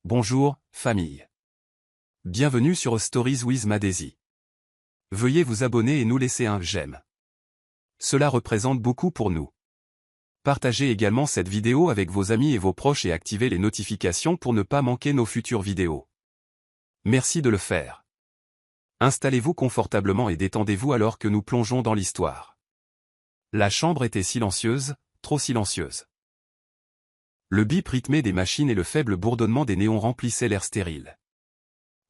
Bonjour, famille. Bienvenue sur Stories with Madesi. Veuillez vous abonner et nous laisser un j'aime. Cela représente beaucoup pour nous. Partagez également cette vidéo avec vos amis et vos proches et activez les notifications pour ne pas manquer nos futures vidéos. Merci de le faire. Installez-vous confortablement et détendez-vous alors que nous plongeons dans l'histoire. La chambre était silencieuse, trop silencieuse. Le bip rythmé des machines et le faible bourdonnement des néons remplissaient l'air stérile.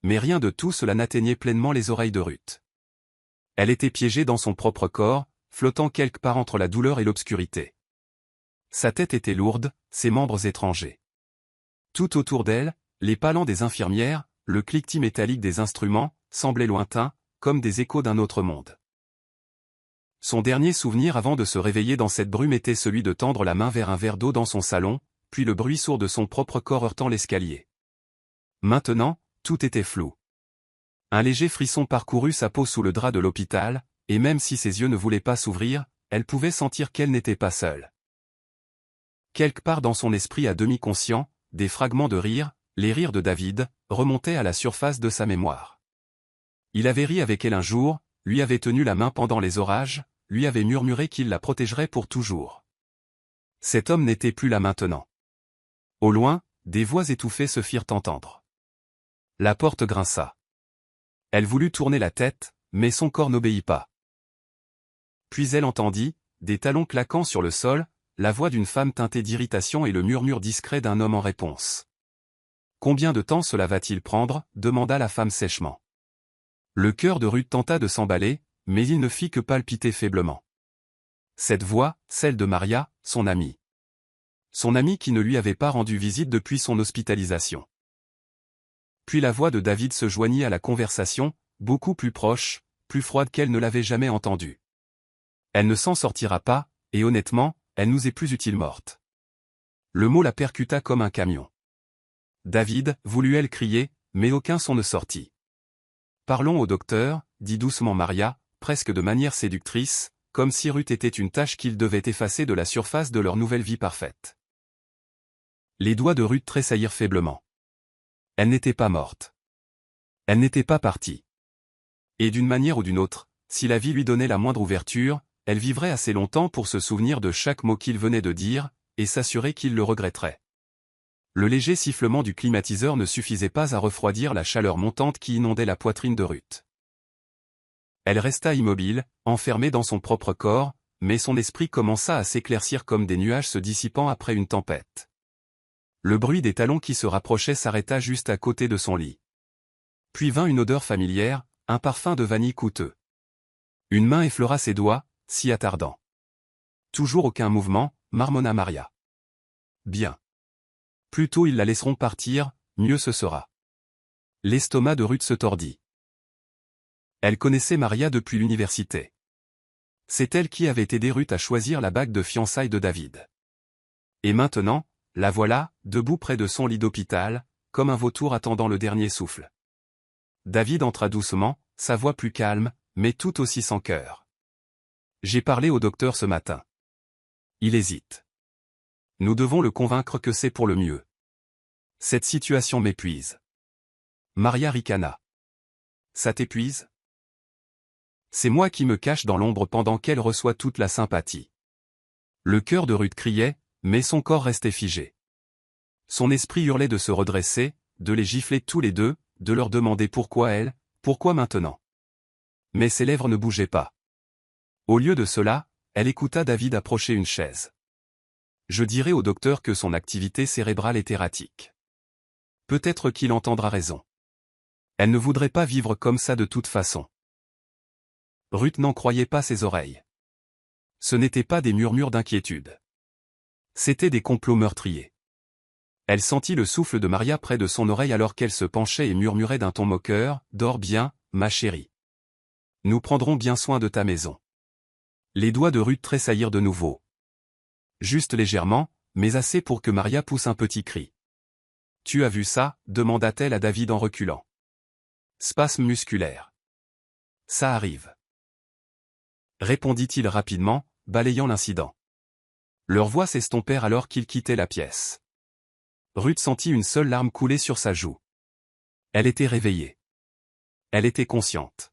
Mais rien de tout cela n'atteignait pleinement les oreilles de Ruth. Elle était piégée dans son propre corps, flottant quelque part entre la douleur et l'obscurité. Sa tête était lourde, ses membres étrangers. Tout autour d'elle, les palans des infirmières, le cliquetis métallique des instruments, semblaient lointains, comme des échos d'un autre monde. Son dernier souvenir avant de se réveiller dans cette brume était celui de tendre la main vers un verre d'eau dans son salon, puis le bruit sourd de son propre corps heurtant l'escalier. Maintenant, tout était flou. Un léger frisson parcourut sa peau sous le drap de l'hôpital, et même si ses yeux ne voulaient pas s'ouvrir, elle pouvait sentir qu'elle n'était pas seule. Quelque part dans son esprit à demi conscient, des fragments de rire, les rires de David, remontaient à la surface de sa mémoire. Il avait ri avec elle un jour, lui avait tenu la main pendant les orages, lui avait murmuré qu'il la protégerait pour toujours. Cet homme n'était plus là maintenant. Au loin, des voix étouffées se firent entendre. La porte grinça. Elle voulut tourner la tête, mais son corps n'obéit pas. Puis elle entendit, des talons claquant sur le sol, la voix d'une femme teintée d'irritation et le murmure discret d'un homme en réponse. « Combien de temps cela va-t-il prendre » demanda la femme sèchement. Le cœur de Ruth tenta de s'emballer, mais il ne fit que palpiter faiblement. Cette voix, celle de Maria, son amie. Son amie qui ne lui avait pas rendu visite depuis son hospitalisation. Puis la voix de David se joignit à la conversation, beaucoup plus proche, plus froide qu'elle ne l'avait jamais entendue. Elle ne s'en sortira pas, et honnêtement, elle nous est plus utile morte. Le mot la percuta comme un camion. David, voulut-elle crier, mais aucun son ne sortit. Parlons au docteur, dit doucement Maria, presque de manière séductrice, comme si Ruth était une tâche qu'il devait effacer de la surface de leur nouvelle vie parfaite. Les doigts de Ruth tressaillirent faiblement. Elle n'était pas morte. Elle n'était pas partie. Et d'une manière ou d'une autre, si la vie lui donnait la moindre ouverture, elle vivrait assez longtemps pour se souvenir de chaque mot qu'il venait de dire, et s'assurer qu'il le regretterait. Le léger sifflement du climatiseur ne suffisait pas à refroidir la chaleur montante qui inondait la poitrine de Ruth. Elle resta immobile, enfermée dans son propre corps, mais son esprit commença à s'éclaircir comme des nuages se dissipant après une tempête. Le bruit des talons qui se rapprochaient s'arrêta juste à côté de son lit. Puis vint une odeur familière, un parfum de vanille coûteux. Une main effleura ses doigts, s'y attardant. Toujours aucun mouvement, marmonna Maria. Bien. Plus tôt ils la laisseront partir, mieux ce sera. L'estomac de Ruth se tordit. Elle connaissait Maria depuis l'université. C'est elle qui avait aidé Ruth à choisir la bague de fiançailles de David. Et maintenant, la voilà, debout près de son lit d'hôpital, comme un vautour attendant le dernier souffle. David entra doucement, sa voix plus calme, mais tout aussi sans cœur. J'ai parlé au docteur ce matin. Il hésite. Nous devons le convaincre que c'est pour le mieux. Cette situation m'épuise. Maria ricana. Ça t'épuise ? C'est moi qui me cache dans l'ombre pendant qu'elle reçoit toute la sympathie. Le cœur de Ruth criait, mais son corps restait figé. Son esprit hurlait de se redresser, de les gifler tous les deux, de leur demander pourquoi elle, pourquoi maintenant. Mais ses lèvres ne bougeaient pas. Au lieu de cela, elle écouta David approcher une chaise. Je dirai au docteur que son activité cérébrale est erratique. Peut-être qu'il entendra raison. Elle ne voudrait pas vivre comme ça de toute façon. Ruth n'en croyait pas ses oreilles. Ce n'étaient pas des murmures d'inquiétude. C'étaient des complots meurtriers. Elle sentit le souffle de Maria près de son oreille alors qu'elle se penchait et murmurait d'un ton moqueur, « Dors bien, ma chérie. Nous prendrons bien soin de ta maison. » Les doigts de Ruth tressaillirent de nouveau. Juste légèrement, mais assez pour que Maria pousse un petit cri. « Tu as vu ça » demanda-t-elle à David en reculant. Spasme musculaire. « Ça arrive. » Répondit-il rapidement, balayant l'incident. Leurs voix s'estompèrent alors qu'ils quittaient la pièce. Ruth sentit une seule larme couler sur sa joue. Elle était réveillée. Elle était consciente.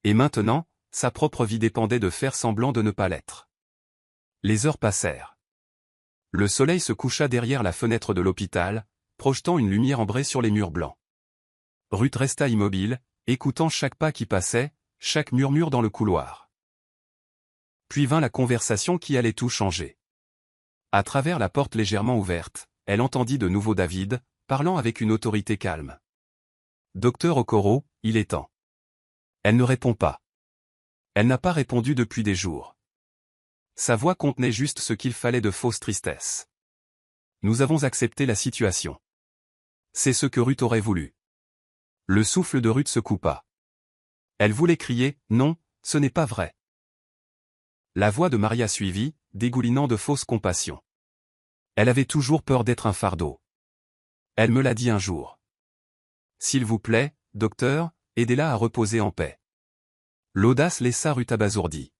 Et maintenant, sa propre vie dépendait de faire semblant de ne pas l'être. Les heures passèrent. Le soleil se coucha derrière la fenêtre de l'hôpital, projetant une lumière ambrée sur les murs blancs. Ruth resta immobile, écoutant chaque pas qui passait, chaque murmure dans le couloir. Puis vint la conversation qui allait tout changer. À travers la porte légèrement ouverte, elle entendit de nouveau David, parlant avec une autorité calme. « Docteur Okoro, il est temps. » Elle ne répond pas. Elle n'a pas répondu depuis des jours. Sa voix contenait juste ce qu'il fallait de fausse tristesse. Nous avons accepté la situation. C'est ce que Ruth aurait voulu. Le souffle de Ruth se coupa. Elle voulait crier « Non, ce n'est pas vrai ». La voix de Maria suivit, dégoulinant de fausse compassion. Elle avait toujours peur d'être un fardeau. Elle me l'a dit un jour. S'il vous plaît, docteur, aidez-la à reposer en paix. L'audace laissa Ruth abasourdie.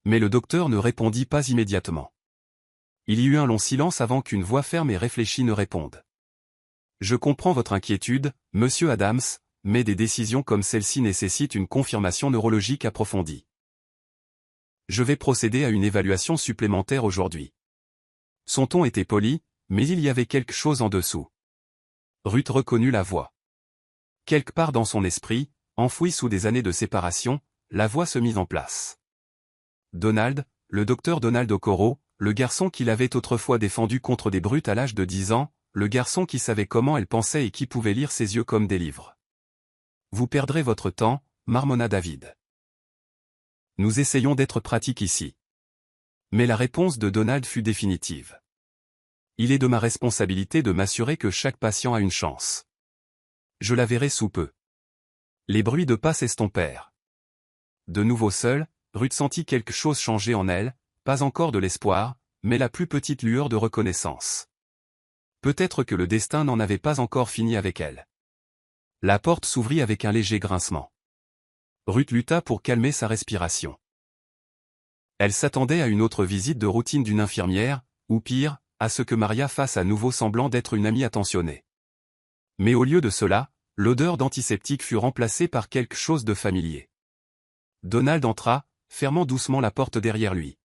Mais le docteur ne répondit pas immédiatement. Il y eut un long silence avant qu'une voix ferme et réfléchie ne réponde. Je comprends votre inquiétude, monsieur Adams, mais des décisions comme celle-ci nécessitent une confirmation neurologique approfondie. Je vais procéder à une évaluation supplémentaire aujourd'hui. Son ton était poli, mais il y avait quelque chose en dessous. Ruth reconnut la voix. Quelque part dans son esprit, enfoui sous des années de séparation, la voix se mit en place. Donald, le docteur Donald Okoro, le garçon qu'il avait autrefois défendu contre des brutes à l'âge de 10 ans, le garçon qui savait comment elle pensait et qui pouvait lire ses yeux comme des livres. Vous perdrez votre temps, marmonna David. Nous essayons d'être pratiques ici. Mais la réponse de Donald fut définitive. Il est de ma responsabilité de m'assurer que chaque patient a une chance. Je la verrai sous peu. Les bruits de pas s'estompèrent. De nouveau seule, Ruth sentit quelque chose changer en elle, pas encore de l'espoir, mais la plus petite lueur de reconnaissance. Peut-être que le destin n'en avait pas encore fini avec elle. La porte s'ouvrit avec un léger grincement. Ruth lutta pour calmer sa respiration. Elle s'attendait à une autre visite de routine d'une infirmière, ou pire, à ce que Maria fasse à nouveau semblant d'être une amie attentionnée. Mais au lieu de cela, l'odeur d'antiseptique fut remplacée par quelque chose de familier. Donald entra, fermant doucement la porte derrière lui.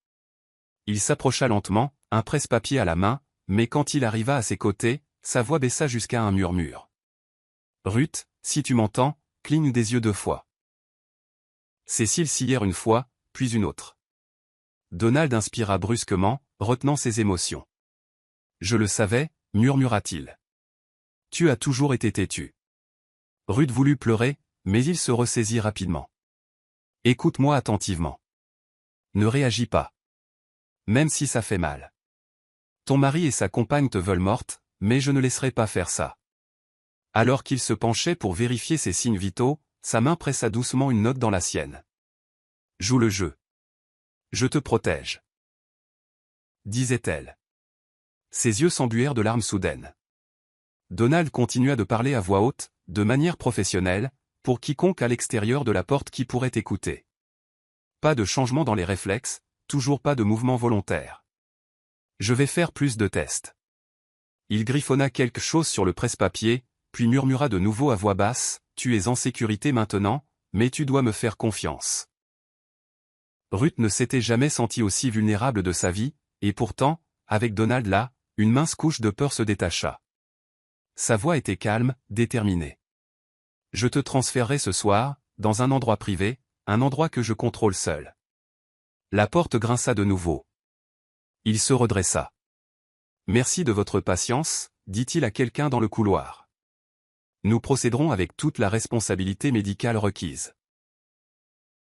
Il s'approcha lentement, un presse-papier à la main, mais quand il arriva à ses côtés, sa voix baissa jusqu'à un murmure. « Ruth, si tu m'entends, cligne des yeux 2 fois. » Ses cils scièrent une fois, puis une autre. Donald inspira brusquement, retenant ses émotions. « Je le savais, murmura-t-il. Tu as toujours été têtu. » Ruth voulut pleurer, mais il se ressaisit rapidement. « Écoute-moi attentivement. Ne réagis pas. Même si ça fait mal. Ton mari et sa compagne te veulent morte, mais je ne laisserai pas faire ça. » Alors qu'il se penchait pour vérifier ses signes vitaux, sa main pressa doucement une note dans la sienne. « Joue le jeu. Je te protège. » disait-elle. Ses yeux s'embuèrent de larmes soudaines. Donald continua de parler à voix haute, de manière professionnelle, pour quiconque à l'extérieur de la porte qui pourrait écouter. Pas de changement dans les réflexes, toujours pas de mouvement volontaire. Je vais faire plus de tests. Il griffonna quelque chose sur le presse-papier, puis murmura de nouveau à voix basse, « Tu es en sécurité maintenant, mais tu dois me faire confiance. » Ruth ne s'était jamais sentie aussi vulnérable de sa vie, et pourtant, avec Donald là, une mince couche de peur se détacha. Sa voix était calme, déterminée. « Je te transférerai ce soir, dans un endroit privé, un endroit que je contrôle seul. » La porte grinça de nouveau. Il se redressa. « Merci de votre patience, » dit-il à quelqu'un dans le couloir. « Nous procéderons avec toute la responsabilité médicale requise. »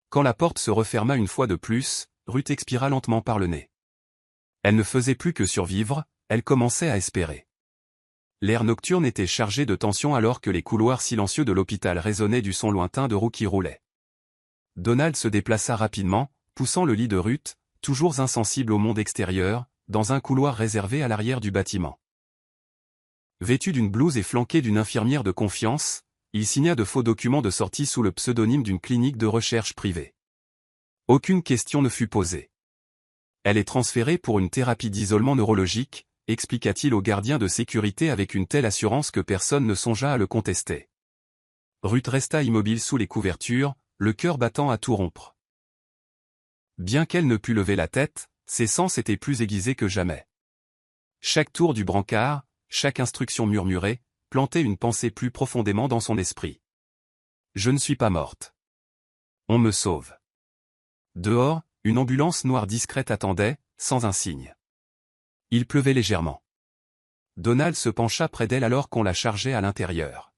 Quand la porte se referma une fois de plus, Ruth expira lentement par le nez. Elle ne faisait plus que survivre, elle commençait à espérer. L'air nocturne était chargé de tension alors que les couloirs silencieux de l'hôpital résonnaient du son lointain de roues qui roulaient. Donald se déplaça rapidement, poussant le lit de Ruth, toujours insensible au monde extérieur, dans un couloir réservé à l'arrière du bâtiment. Vêtu d'une blouse et flanqué d'une infirmière de confiance, il signa de faux documents de sortie sous le pseudonyme d'une clinique de recherche privée. Aucune question ne fut posée. Elle est transférée pour une thérapie d'isolement neurologique, expliqua-t-il au gardien de sécurité avec une telle assurance que personne ne songea à le contester. Ruth resta immobile sous les couvertures, le cœur battant à tout rompre. Bien qu'elle ne pût lever la tête, ses sens étaient plus aiguisés que jamais. Chaque tour du brancard, chaque instruction murmurée, plantait une pensée plus profondément dans son esprit. Je ne suis pas morte. On me sauve. Dehors, une ambulance noire discrète attendait, sans un signe. Il pleuvait légèrement. Donald se pencha près d'elle alors qu'on la chargeait à l'intérieur.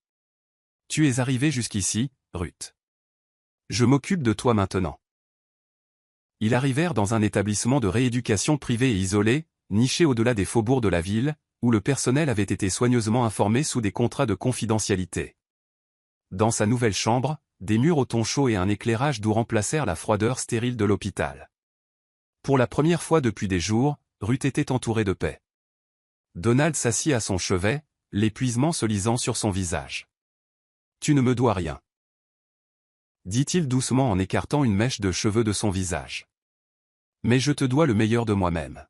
Tu es arrivée jusqu'ici, Ruth. Je m'occupe de toi maintenant. Ils arrivèrent dans un établissement de rééducation privé et isolé, niché au-delà des faubourgs de la ville, où le personnel avait été soigneusement informé sous des contrats de confidentialité. Dans sa nouvelle chambre, des murs au ton chaud et un éclairage doux remplacèrent la froideur stérile de l'hôpital. Pour la première fois depuis des jours, Ruth était entourée de paix. Donald s'assit à son chevet, l'épuisement se lisant sur son visage. « Tu ne me dois rien. » dit-il doucement en écartant une mèche de cheveux de son visage. « Mais je te dois le meilleur de moi-même.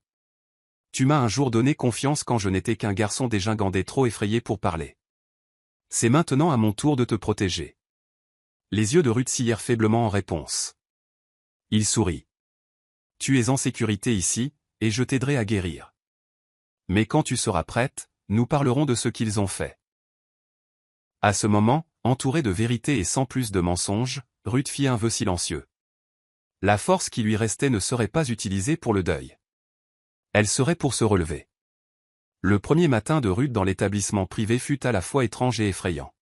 Tu m'as un jour donné confiance quand je n'étais qu'un garçon dégingandé trop effrayé pour parler. C'est maintenant à mon tour de te protéger. » Les yeux de Ruth sillèrent faiblement en réponse. Il sourit. « Tu es en sécurité ici, et je t'aiderai à guérir. Mais quand tu seras prête, nous parlerons de ce qu'ils ont fait. » À ce moment, entourée de vérité et sans plus de mensonges, Ruth fit un vœu silencieux. La force qui lui restait ne serait pas utilisée pour le deuil. Elle serait pour se relever. Le premier matin de Ruth dans l'établissement privé fut à la fois étrange et effrayant.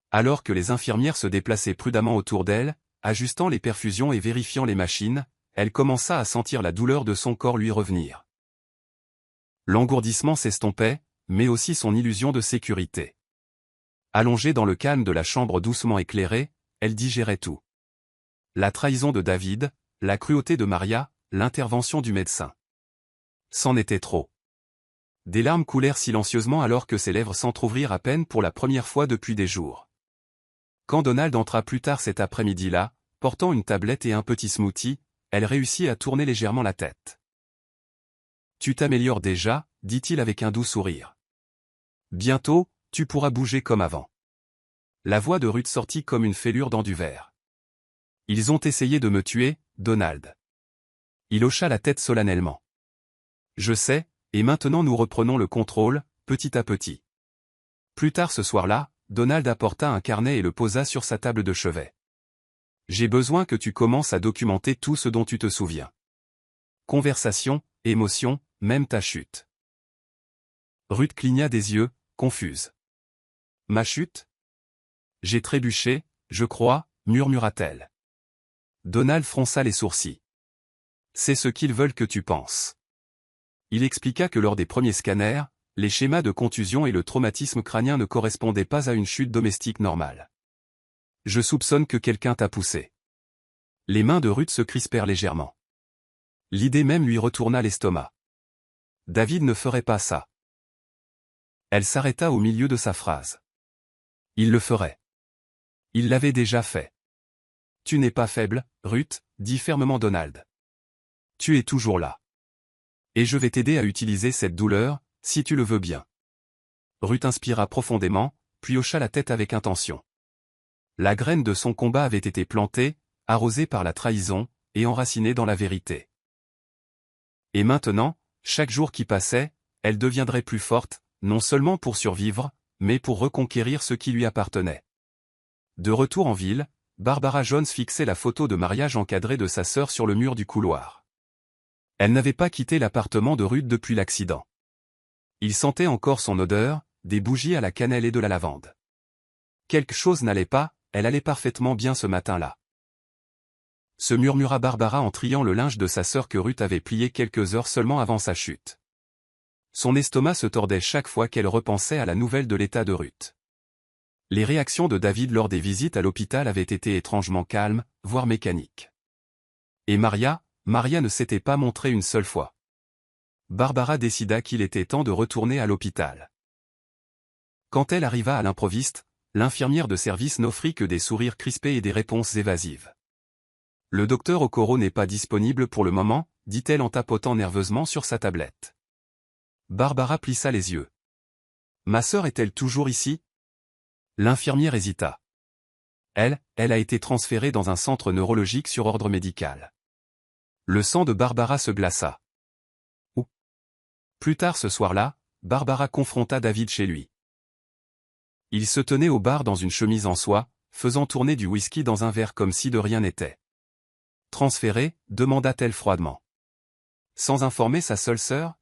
Alors que les infirmières se déplaçaient prudemment autour d'elle, ajustant les perfusions et vérifiant les machines, elle commença à sentir la douleur de son corps lui revenir. L'engourdissement s'estompait, mais aussi son illusion de sécurité. Allongée dans le calme de la chambre doucement éclairée, elle digérait tout. La trahison de David, la cruauté de Maria, l'intervention du médecin. C'en était trop. Des larmes coulèrent silencieusement alors que ses lèvres s'entr'ouvrirent à peine pour la première fois depuis des jours. Quand Donald entra plus tard cet après-midi-là, portant une tablette et un petit smoothie, elle réussit à tourner légèrement la tête. « Tu t'améliores déjà, dit-il avec un doux sourire. Bientôt, tu pourras bouger comme avant. » La voix de Ruth sortit comme une fêlure dans du verre. « Ils ont essayé de me tuer, Donald. » Il hocha la tête solennellement. « Je sais, et maintenant nous reprenons le contrôle, petit à petit. » Plus tard ce soir-là, Donald apporta un carnet et le posa sur sa table de chevet. « J'ai besoin que tu commences à documenter tout ce dont tu te souviens. Conversation, émotion, même ta chute. » Ruth cligna des yeux, confuse. « Ma chute ? J'ai trébuché, je crois, murmura-t-elle. Donald fronça les sourcils. « C'est ce qu'ils veulent que tu penses. » Il expliqua que lors des premiers scanners, les schémas de contusion et le traumatisme crânien ne correspondaient pas à une chute domestique normale. « Je soupçonne que quelqu'un t'a poussé. » Les mains de Ruth se crispèrent légèrement. L'idée même lui retourna l'estomac. David ne ferait pas ça. Elle s'arrêta au milieu de sa phrase. Il le ferait. Il l'avait déjà fait. Tu n'es pas faible, Ruth, dit fermement Donald. Tu es toujours là. Et je vais t'aider à utiliser cette douleur, si tu le veux bien. Ruth inspira profondément, puis hocha la tête avec intention. La graine de son combat avait été plantée, arrosée par la trahison, et enracinée dans la vérité. Et maintenant, chaque jour qui passait, elle deviendrait plus forte, non seulement pour survivre, mais pour reconquérir ce qui lui appartenait. De retour en ville, Barbara Jones fixait la photo de mariage encadrée de sa sœur sur le mur du couloir. Elle n'avait pas quitté l'appartement de Ruth depuis l'accident. Il sentait encore son odeur, des bougies à la cannelle et de la lavande. Quelque chose n'allait pas, elle allait parfaitement bien ce matin-là. Se murmura Barbara en triant le linge de sa sœur que Ruth avait plié quelques heures seulement avant sa chute. Son estomac se tordait chaque fois qu'elle repensait à la nouvelle de l'état de Ruth. Les réactions de David lors des visites à l'hôpital avaient été étrangement calmes, voire mécaniques. Et Maria ne s'était pas montrée une seule fois. Barbara décida qu'il était temps de retourner à l'hôpital. Quand elle arriva à l'improviste, l'infirmière de service n'offrit que des sourires crispés et des réponses évasives. « Le docteur Okoro n'est pas disponible pour le moment, dit-elle en tapotant nerveusement sur sa tablette. Barbara plissa les yeux. Ma sœur est-elle toujours ici? L'infirmière hésita. Elle a été transférée dans un centre neurologique sur ordre médical. Le sang de Barbara se glaça. Où? Plus tard ce soir-là, Barbara confronta David chez lui. Il se tenait au bar dans une chemise en soie, faisant tourner du whisky dans un verre comme si de rien n'était. Transférée, demanda-t-elle froidement. Sans informer sa seule sœur?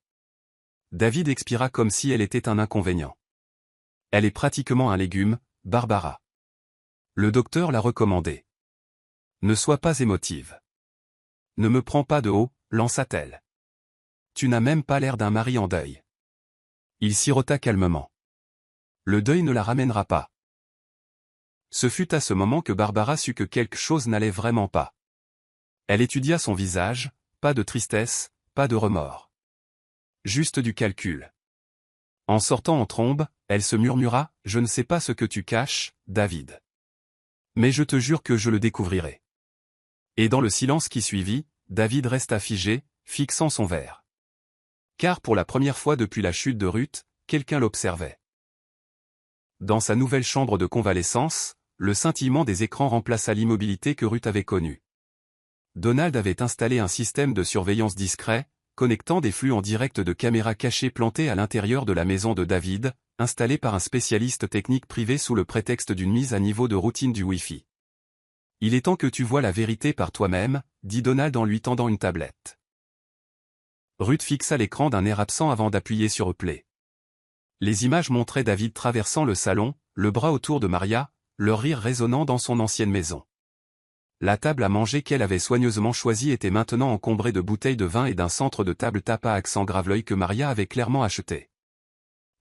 David expira comme si elle était un inconvénient. Elle est pratiquement un légume, Barbara. Le docteur l'a recommandé. Ne sois pas émotive. Ne me prends pas de haut, lança-t-elle. Tu n'as même pas l'air d'un mari en deuil. Il sirota calmement. Le deuil ne la ramènera pas. Ce fut à ce moment que Barbara sut que quelque chose n'allait vraiment pas. Elle étudia son visage, pas de tristesse, pas de remords. Juste du calcul. En sortant en trombe, elle se murmura, « Je ne sais pas ce que tu caches, David. Mais je te jure que je le découvrirai. » Et dans le silence qui suivit, David resta figé, fixant son verre. Car pour la première fois depuis la chute de Ruth, quelqu'un l'observait. Dans sa nouvelle chambre de convalescence, le scintillement des écrans remplaça l'immobilité que Ruth avait connue. Donald avait installé un système de surveillance discret, connectant des flux en direct de caméras cachées plantées à l'intérieur de la maison de David, installé par un spécialiste technique privé sous le prétexte d'une mise à niveau de routine du Wi-Fi. « Il est temps que tu vois la vérité par toi-même, » dit Donald en lui tendant une tablette. Ruth fixa l'écran d'un air absent avant d'appuyer sur Play. Les images montraient David traversant le salon, le bras autour de Maria, leur rire résonnant dans son ancienne maison. La table à manger qu'elle avait soigneusement choisie était maintenant encombrée de bouteilles de vin et d'un centre de table tape à accent grave-l'œil que Maria avait clairement acheté.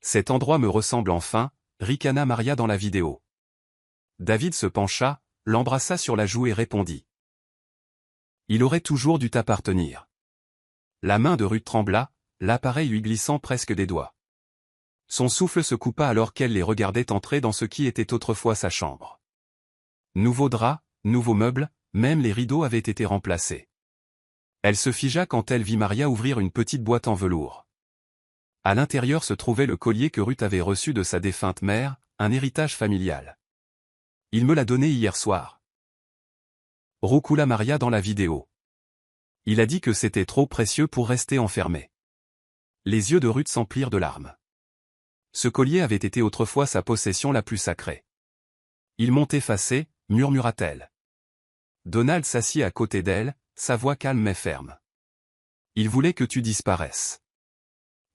Cet endroit me ressemble enfin, ricana Maria dans la vidéo. David se pencha, l'embrassa sur la joue et répondit. Il aurait toujours dû t'appartenir. La main de Ruth trembla, l'appareil lui glissant presque des doigts. Son souffle se coupa alors qu'elle les regardait entrer dans ce qui était autrefois sa chambre. Nouveaux draps, nouveaux meubles, même les rideaux avaient été remplacés. Elle se figea quand elle vit Maria ouvrir une petite boîte en velours. À l'intérieur se trouvait le collier que Ruth avait reçu de sa défunte mère, un héritage familial. Il me l'a donné hier soir. Roucoula Maria dans la vidéo. Il a dit que c'était trop précieux pour rester enfermé. Les yeux de Ruth s'emplirent de larmes. Ce collier avait été autrefois sa possession la plus sacrée. Ils m'ont effacé, murmura-t-elle. Donald s'assit à côté d'elle, sa voix calme mais ferme. Il voulait que tu disparaisses.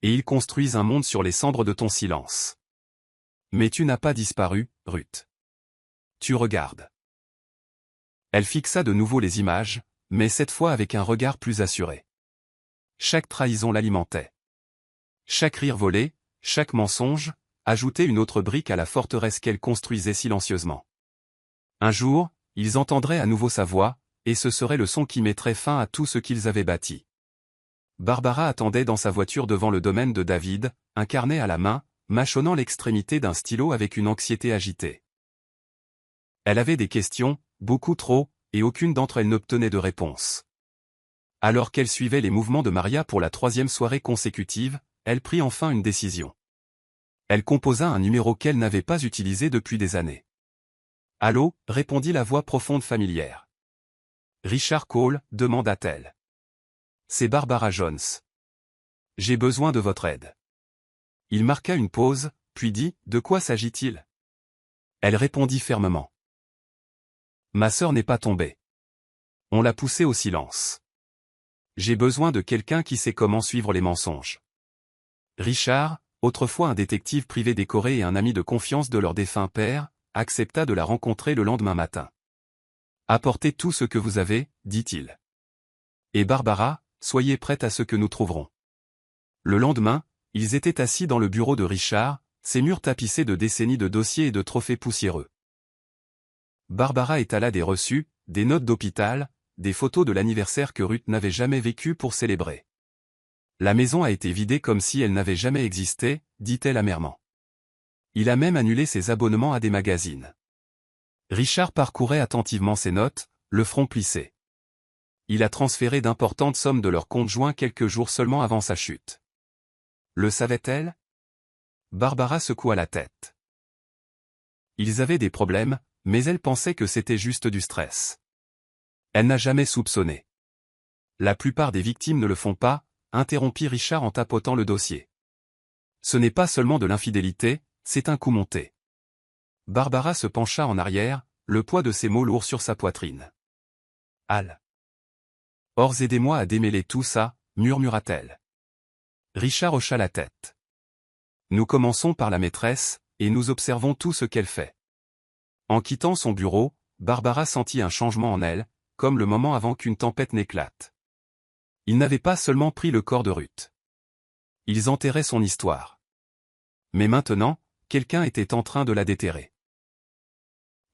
Et il construise un monde sur les cendres de ton silence. Mais tu n'as pas disparu, Ruth. Tu regardes. Elle fixa de nouveau les images, mais cette fois avec un regard plus assuré. Chaque trahison l'alimentait. Chaque rire volé, chaque mensonge, ajoutait une autre brique à la forteresse qu'elle construisait silencieusement. Un jour, ils entendraient à nouveau sa voix, et ce serait le son qui mettrait fin à tout ce qu'ils avaient bâti. Barbara attendait dans sa voiture devant le domaine de David, un carnet à la main, mâchonnant l'extrémité d'un stylo avec une anxiété agitée. Elle avait des questions, beaucoup trop, et aucune d'entre elles n'obtenait de réponse. Alors qu'elle suivait les mouvements de Maria pour la 3e soirée consécutive, elle prit enfin une décision. Elle composa un numéro qu'elle n'avait pas utilisé depuis des années. « Allô » répondit la voix profonde familière. « Richard Cole » demanda-t-elle. « C'est Barbara Jones. J'ai besoin de votre aide. » Il marqua une pause, puis dit, « De quoi s'agit-il » Elle répondit fermement. « Ma sœur n'est pas tombée. On l'a poussée au silence. J'ai besoin de quelqu'un qui sait comment suivre les mensonges. » Richard, autrefois un détective privé décoré et un ami de confiance de leur défunt père, accepta de la rencontrer le lendemain matin. « Apportez tout ce que vous avez, dit-il. Et Barbara, soyez prête à ce que nous trouverons. » Le lendemain, ils étaient assis dans le bureau de Richard, ses murs tapissés de décennies de dossiers et de trophées poussiéreux. Barbara étala des reçus, des notes d'hôpital, des photos de l'anniversaire que Ruth n'avait jamais vécu pour célébrer. « La maison a été vidée comme si elle n'avait jamais existé, dit-elle amèrement. Il a même annulé ses abonnements à des magazines. » Richard parcourait attentivement ses notes, le front plissé. Il a transféré d'importantes sommes de leur compte joint quelques jours seulement avant sa chute. Le savait-elle? Barbara secoua la tête. Ils avaient des problèmes, mais elle pensait que c'était juste du stress. Elle n'a jamais soupçonné. La plupart des victimes ne le font pas, interrompit Richard en tapotant le dossier. Ce n'est pas seulement de l'infidélité, c'est un coup monté. Barbara se pencha en arrière, le poids de ses mots lourd sur sa poitrine. Al. Ors aidez-moi à démêler tout ça, murmura-t-elle. Richard hocha la tête. Nous commençons par la maîtresse, et nous observons tout ce qu'elle fait. En quittant son bureau, Barbara sentit un changement en elle, comme le moment avant qu'une tempête n'éclate. Ils n'avaient pas seulement pris le corps de Ruth. Ils enterraient son histoire. Mais maintenant, quelqu'un était en train de la déterrer.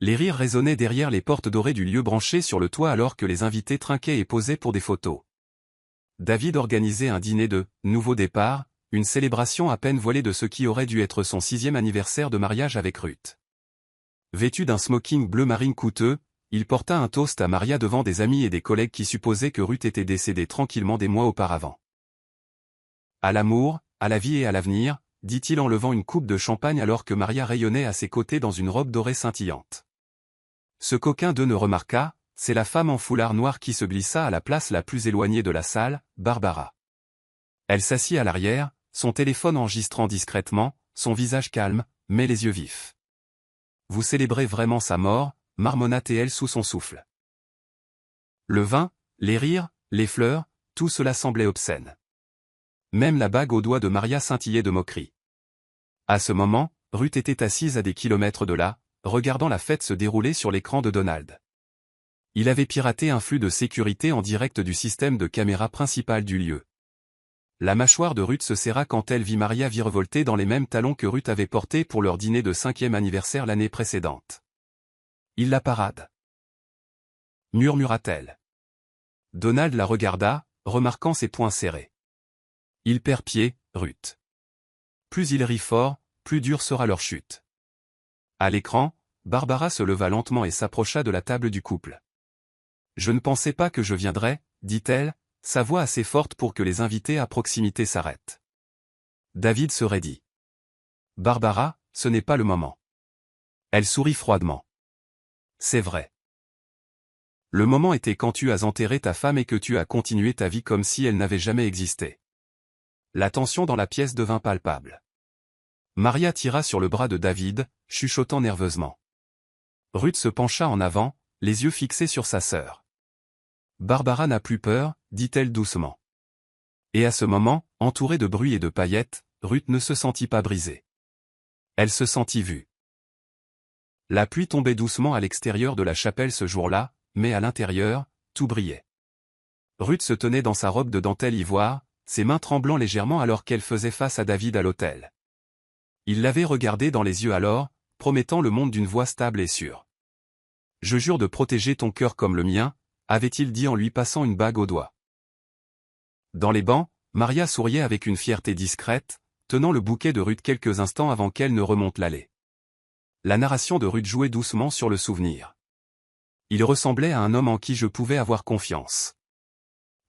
Les rires résonnaient derrière les portes dorées du lieu branché sur le toit alors que les invités trinquaient et posaient pour des photos. David organisait un dîner de « nouveau départ », une célébration à peine voilée de ce qui aurait dû être son 6e anniversaire de mariage avec Ruth. Vêtu d'un smoking bleu marine coûteux, il porta un toast à Maria devant des amis et des collègues qui supposaient que Ruth était décédée tranquillement des mois auparavant. À l'amour, à la vie et à l'avenir, dit-il en levant une coupe de champagne alors que Maria rayonnait à ses côtés dans une robe dorée scintillante. Ce qu'aucun d'eux ne remarqua, c'est la femme en foulard noir qui se glissa à la place la plus éloignée de la salle, Barbara. Elle s'assit à l'arrière, son téléphone enregistrant discrètement, son visage calme, mais les yeux vifs. Vous célébrez vraiment sa mort, marmonna-t-elle sous son souffle. Le vin, les rires, les fleurs, tout cela semblait obscène. Même la bague au doigt de Maria scintillait de moquerie. À ce moment, Ruth était assise à des kilomètres de là, regardant la fête se dérouler sur l'écran de Donald. Il avait piraté un flux de sécurité en direct du système de caméra principal du lieu. La mâchoire de Ruth se serra quand elle vit Maria virevolter dans les mêmes talons que Ruth avait portés pour leur dîner de 5e anniversaire l'année précédente. Il la parade. Murmura-t-elle. Donald la regarda, remarquant ses poings serrés. Il perd pied, Ruth. Plus il rit fort, plus dure sera leur chute. À l'écran, Barbara se leva lentement et s'approcha de la table du couple. Je ne pensais pas que je viendrais, dit-elle, sa voix assez forte pour que les invités à proximité s'arrêtent. David se raidit. Barbara, ce n'est pas le moment. Elle sourit froidement. C'est vrai. Le moment était quand tu as enterré ta femme et que tu as continué ta vie comme si elle n'avait jamais existé. La tension dans la pièce devint palpable. Maria tira sur le bras de David, chuchotant nerveusement. Ruth se pencha en avant, les yeux fixés sur sa sœur. Barbara n'a plus peur, dit-elle doucement. Et à ce moment, entourée de bruit et de paillettes, Ruth ne se sentit pas brisée. Elle se sentit vue. La pluie tombait doucement à l'extérieur de la chapelle ce jour-là, mais à l'intérieur, tout brillait. Ruth se tenait dans sa robe de dentelle ivoire, ses mains tremblant légèrement alors qu'elle faisait face à David à l'autel. Il l'avait regardée dans les yeux alors, promettant le monde d'une voix stable et sûre. « Je jure de protéger ton cœur comme le mien », avait-il dit en lui passant une bague au doigt. Dans les bancs, Maria souriait avec une fierté discrète, tenant le bouquet de Ruth quelques instants avant qu'elle ne remonte l'allée. La narration de Ruth jouait doucement sur le souvenir. Il ressemblait à un homme en qui je pouvais avoir confiance.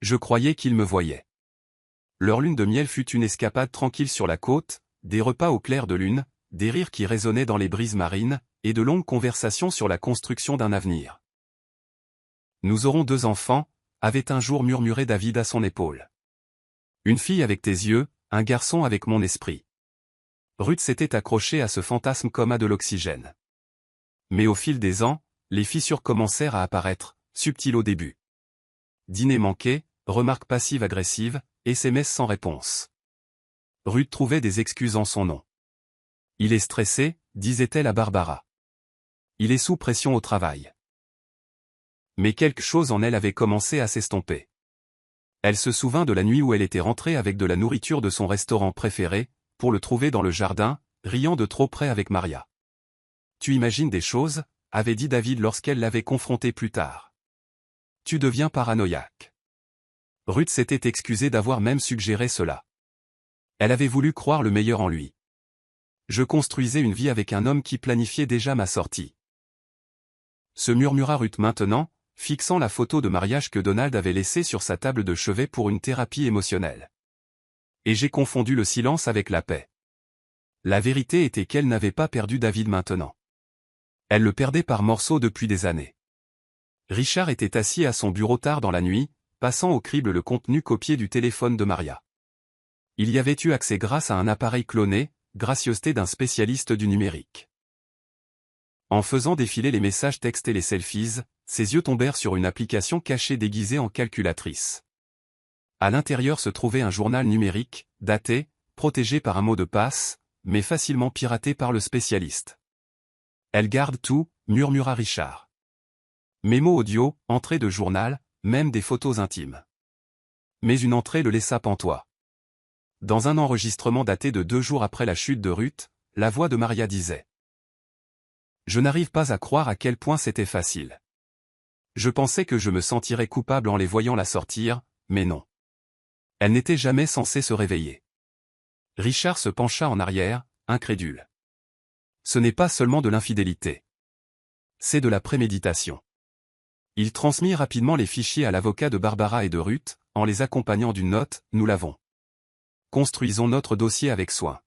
Je croyais qu'il me voyait. Leur lune de miel fut une escapade tranquille sur la côte, des repas au clair de lune, des rires qui résonnaient dans les brises marines, et de longues conversations sur la construction d'un avenir. Nous aurons 2 enfants, avait un jour murmuré David à son épaule. Une fille avec tes yeux, un garçon avec mon esprit. Ruth s'était accrochée à ce fantasme comme à de l'oxygène. Mais au fil des ans, les fissures commencèrent à apparaître, subtiles au début. Dîner manqué, remarques passives-agressives, SMS sans réponse. Ruth trouvait des excuses en son nom. Il est stressé, disait-elle à Barbara. Il est sous pression au travail. Mais quelque chose en elle avait commencé à s'estomper. Elle se souvint de la nuit où elle était rentrée avec de la nourriture de son restaurant préféré, pour le trouver dans le jardin, riant de trop près avec Maria. Tu imagines des choses, avait dit David lorsqu'elle l'avait confronté plus tard. Tu deviens paranoïaque. Ruth s'était excusée d'avoir même suggéré cela. Elle avait voulu croire le meilleur en lui. Je construisais une vie avec un homme qui planifiait déjà ma sortie. Se murmura Ruth maintenant, fixant la photo de mariage que Donald avait laissée sur sa table de chevet pour une thérapie émotionnelle. Et j'ai confondu le silence avec la paix. La vérité était qu'elle n'avait pas perdu David maintenant. Elle le perdait par morceaux depuis des années. Richard était assis à son bureau tard dans la nuit, passant au crible le contenu copié du téléphone de Maria. Il y avait eu accès grâce à un appareil cloné, gracieuseté d'un spécialiste du numérique. En faisant défiler les messages textes et les selfies, ses yeux tombèrent sur une application cachée déguisée en calculatrice. À l'intérieur se trouvait un journal numérique, daté, protégé par un mot de passe, mais facilement piraté par le spécialiste. Elle garde tout, murmura Richard. Mémo audio, entrée de journal, même des photos intimes. Mais une entrée le laissa pantois. Dans un enregistrement daté de 2 jours après la chute de Ruth, la voix de Maria disait : « Je n'arrive pas à croire à quel point c'était facile. Je pensais que je me sentirais coupable en les voyant la sortir, mais non. Elle n'était jamais censée se réveiller. » Richard se pencha en arrière, incrédule. Ce n'est pas seulement de l'infidélité. C'est de la préméditation. Il transmit rapidement les fichiers à l'avocat de Barbara et de Ruth, en les accompagnant d'une note : « Nous l'avons. Construisons notre dossier avec soin. »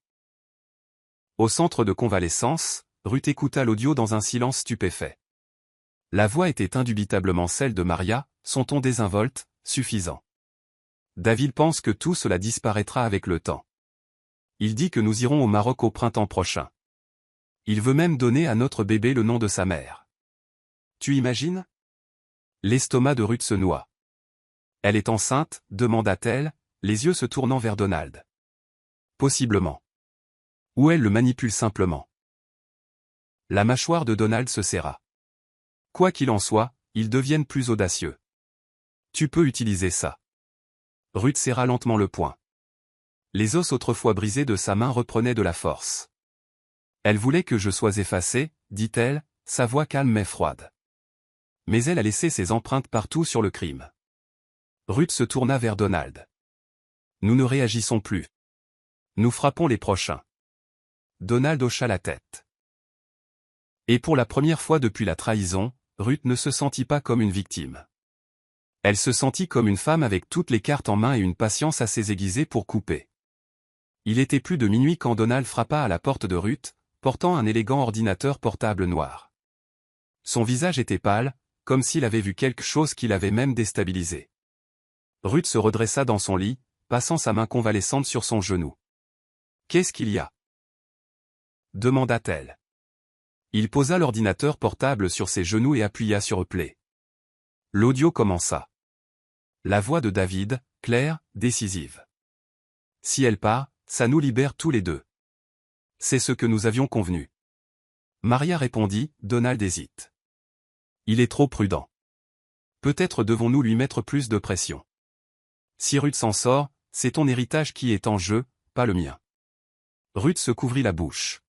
Au centre de convalescence, Ruth écouta l'audio dans un silence stupéfait. La voix était indubitablement celle de Maria, son ton désinvolte, suffisant. David pense que tout cela disparaîtra avec le temps. Il dit que nous irons au Maroc au printemps prochain. Il veut même donner à notre bébé le nom de sa mère. Tu imagines ? L'estomac de Ruth se noie. Elle est enceinte, demanda-t-elle, les yeux se tournant vers Donald. Possiblement. Ou elle le manipule simplement. La mâchoire de Donald se serra. Quoi qu'il en soit, ils deviennent plus audacieux. Tu peux utiliser ça. Ruth serra lentement le poing. Les os autrefois brisés de sa main reprenaient de la force. Elle voulait que je sois effacée, dit-elle, sa voix calme mais froide. Mais elle a laissé ses empreintes partout sur le crime. Ruth se tourna vers Donald. Nous ne réagissons plus. Nous frappons les prochains. Donald hocha la tête. Et pour la première fois depuis la trahison, Ruth ne se sentit pas comme une victime. Elle se sentit comme une femme avec toutes les cartes en main et une patience assez aiguisée pour couper. Il était plus de minuit quand Donald frappa à la porte de Ruth, portant un élégant ordinateur portable noir. Son visage était pâle, comme s'il avait vu quelque chose qui l'avait même déstabilisé. Ruth se redressa dans son lit, passant sa main convalescente sur son genou. « Qu'est-ce qu'il y a ? » demanda-t-elle. Il posa l'ordinateur portable sur ses genoux et appuya sur Play. L'audio commença. La voix de David, claire, décisive. « Si elle part, ça nous libère tous les deux. C'est ce que nous avions convenu. » Maria répondit, Donald hésite. Il est trop prudent. Peut-être devons-nous lui mettre plus de pression. Si Ruth s'en sort, c'est ton héritage qui est en jeu, pas le mien. Ruth se couvrit la bouche.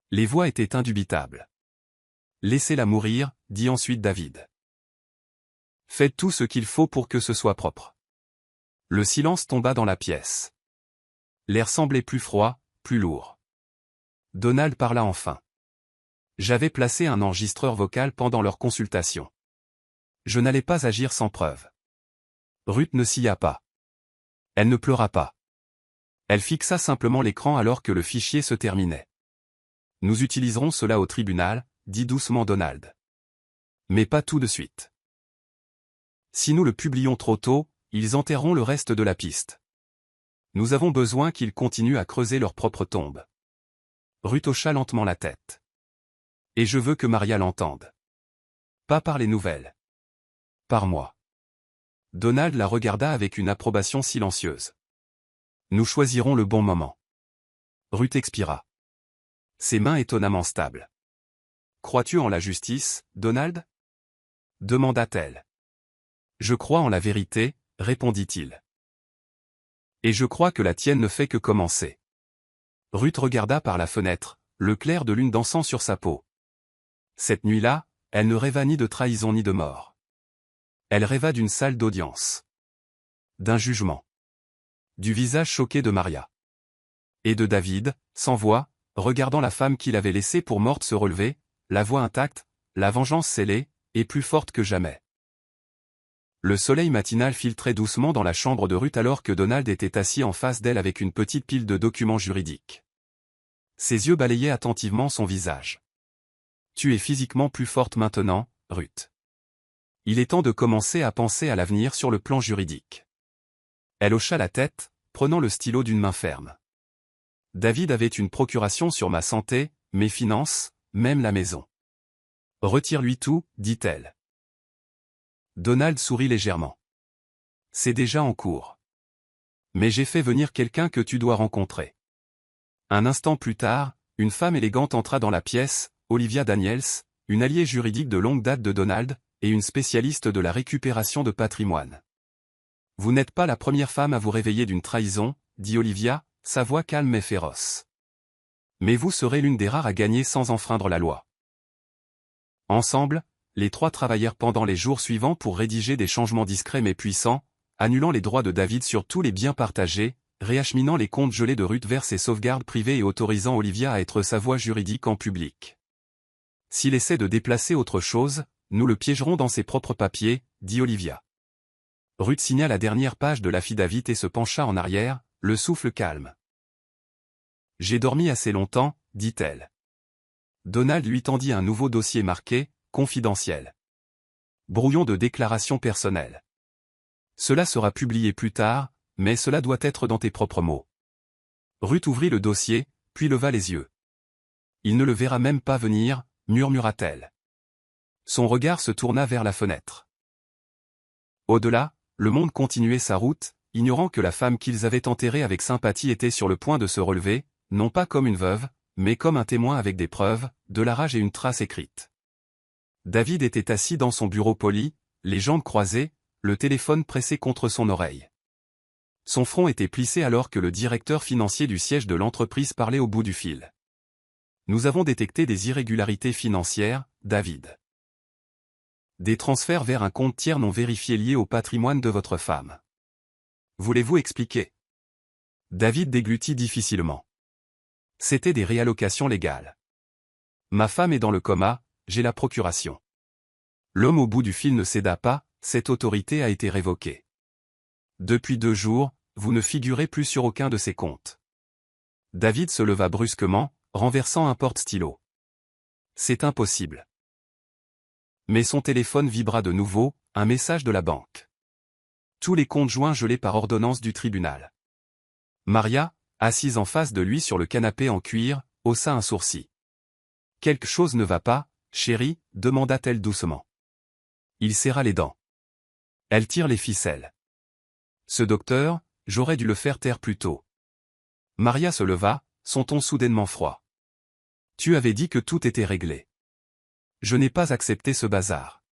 Les voix étaient indubitables. Laissez-la mourir, dit ensuite David. Faites tout ce qu'il faut pour que ce soit propre. Le silence tomba dans la pièce. L'air semblait plus froid, plus lourd. Donald parla enfin. J'avais placé un enregistreur vocal pendant leur consultation. Je n'allais pas agir sans preuve. Ruth ne sia pas. Elle ne pleura pas. Elle fixa simplement l'écran alors que le fichier se terminait. Nous utiliserons cela au tribunal, dit doucement Donald. Mais pas tout de suite. Si nous le publions trop tôt, ils enterreront le reste de la piste. Nous avons besoin qu'ils continuent à creuser leur propre tombe. Ruth hocha lentement la tête. Et je veux que Maria l'entende. Pas par les nouvelles. Par moi. Donald la regarda avec une approbation silencieuse. Nous choisirons le bon moment. Ruth expira. Ses mains étonnamment stables. Crois-tu en la justice, Donald ? demanda-t-elle. Je crois en la vérité, répondit-il. Et je crois que la tienne ne fait que commencer. Ruth regarda par la fenêtre, le clair de lune dansant sur sa peau. Cette nuit-là, elle ne rêva ni de trahison ni de mort. Elle rêva d'une salle d'audience. D'un jugement. Du visage choqué de Maria. Et de David, sans voix, regardant la femme qu'il avait laissée pour morte se relever, la voix intacte, la vengeance scellée, et plus forte que jamais. Le soleil matinal filtrait doucement dans la chambre de Ruth alors que Donald était assis en face d'elle avec une petite pile de documents juridiques. Ses yeux balayaient attentivement son visage. « Tu es physiquement plus forte maintenant, Ruth. Il est temps de commencer à penser à l'avenir sur le plan juridique. » Elle hocha la tête, prenant le stylo d'une main ferme. « David avait une procuration sur ma santé, mes finances, même la maison. Retire-lui tout, dit-elle. Donald sourit légèrement. C'est déjà en cours. Mais j'ai fait venir quelqu'un que tu dois rencontrer. Un instant plus tard, une femme élégante entra dans la pièce, Olivia Daniels, une alliée juridique de longue date de Donald, et une spécialiste de la récupération de patrimoine. Vous n'êtes pas la première femme à vous réveiller d'une trahison, dit Olivia, sa voix calme et féroce. Mais vous serez l'une des rares à gagner sans enfreindre la loi. Ensemble, les trois travaillèrent pendant les jours suivants pour rédiger des changements discrets mais puissants, annulant les droits de David sur tous les biens partagés, réacheminant les comptes gelés de Ruth vers ses sauvegardes privées et autorisant Olivia à être sa voix juridique en public. S'il essaie de déplacer autre chose, nous le piégerons dans ses propres papiers, dit Olivia. Ruth signa la dernière page de l'affidavit et se pencha en arrière, le souffle calme. J'ai dormi assez longtemps, dit-elle. Donald lui tendit un nouveau dossier marqué « Confidentiel ». Brouillon de déclaration personnelle. Cela sera publié plus tard, mais cela doit être dans tes propres mots. Ruth ouvrit le dossier, puis leva les yeux. Il ne le verra même pas venir, murmura-t-elle. Son regard se tourna vers la fenêtre. Au-delà, le monde continuait sa route, ignorant que la femme qu'ils avaient enterrée avec sympathie était sur le point de se relever, non pas comme une veuve, mais comme un témoin avec des preuves, de la rage et une trace écrite. David était assis dans son bureau poli, les jambes croisées, le téléphone pressé contre son oreille. Son front était plissé alors que le directeur financier du siège de l'entreprise parlait au bout du fil. Nous avons détecté des irrégularités financières, David. Des transferts vers un compte tiers non vérifié lié au patrimoine de votre femme. Voulez-vous expliquer? David déglutit difficilement. C'était des réallocations légales. Ma femme est dans le coma, j'ai la procuration. L'homme au bout du fil ne céda pas, cette autorité a été révoquée. Depuis 2 jours, vous ne figurez plus sur aucun de ces comptes. David se leva brusquement, renversant un porte-stylo. C'est impossible. Mais son téléphone vibra de nouveau, un message de la banque. Tous les comptes joints gelés par ordonnance du tribunal. Maria, assise en face de lui sur le canapé en cuir, haussa un sourcil. Quelque chose ne va pas, chérie, demanda-t-elle doucement. Il serra les dents. Elle tire les ficelles. Ce docteur, j'aurais dû le faire taire plus tôt. Maria se leva, son ton soudainement froid. Tu avais dit que tout était réglé. Je n'ai pas accepté ce bazar.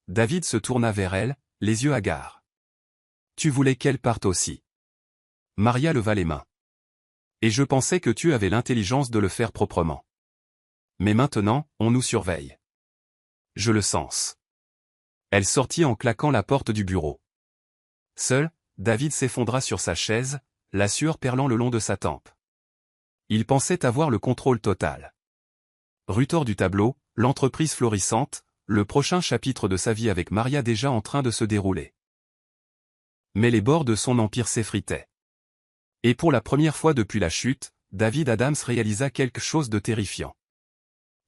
David se tourna vers elle, les yeux hagards. Tu voulais qu'elle parte aussi. Maria leva les mains. Et je pensais que tu avais l'intelligence de le faire proprement. Mais maintenant, on nous surveille. Je le sens. Elle sortit en claquant la porte du bureau. Seul, David s'effondra sur sa chaise, la sueur perlant le long de sa tempe. Il pensait avoir le contrôle total. Ruth hors du tableau, l'entreprise florissante, le prochain chapitre de sa vie avec Maria déjà en train de se dérouler. Mais les bords de son empire s'effritaient. Et pour la première fois depuis la chute, David Adams réalisa quelque chose de terrifiant.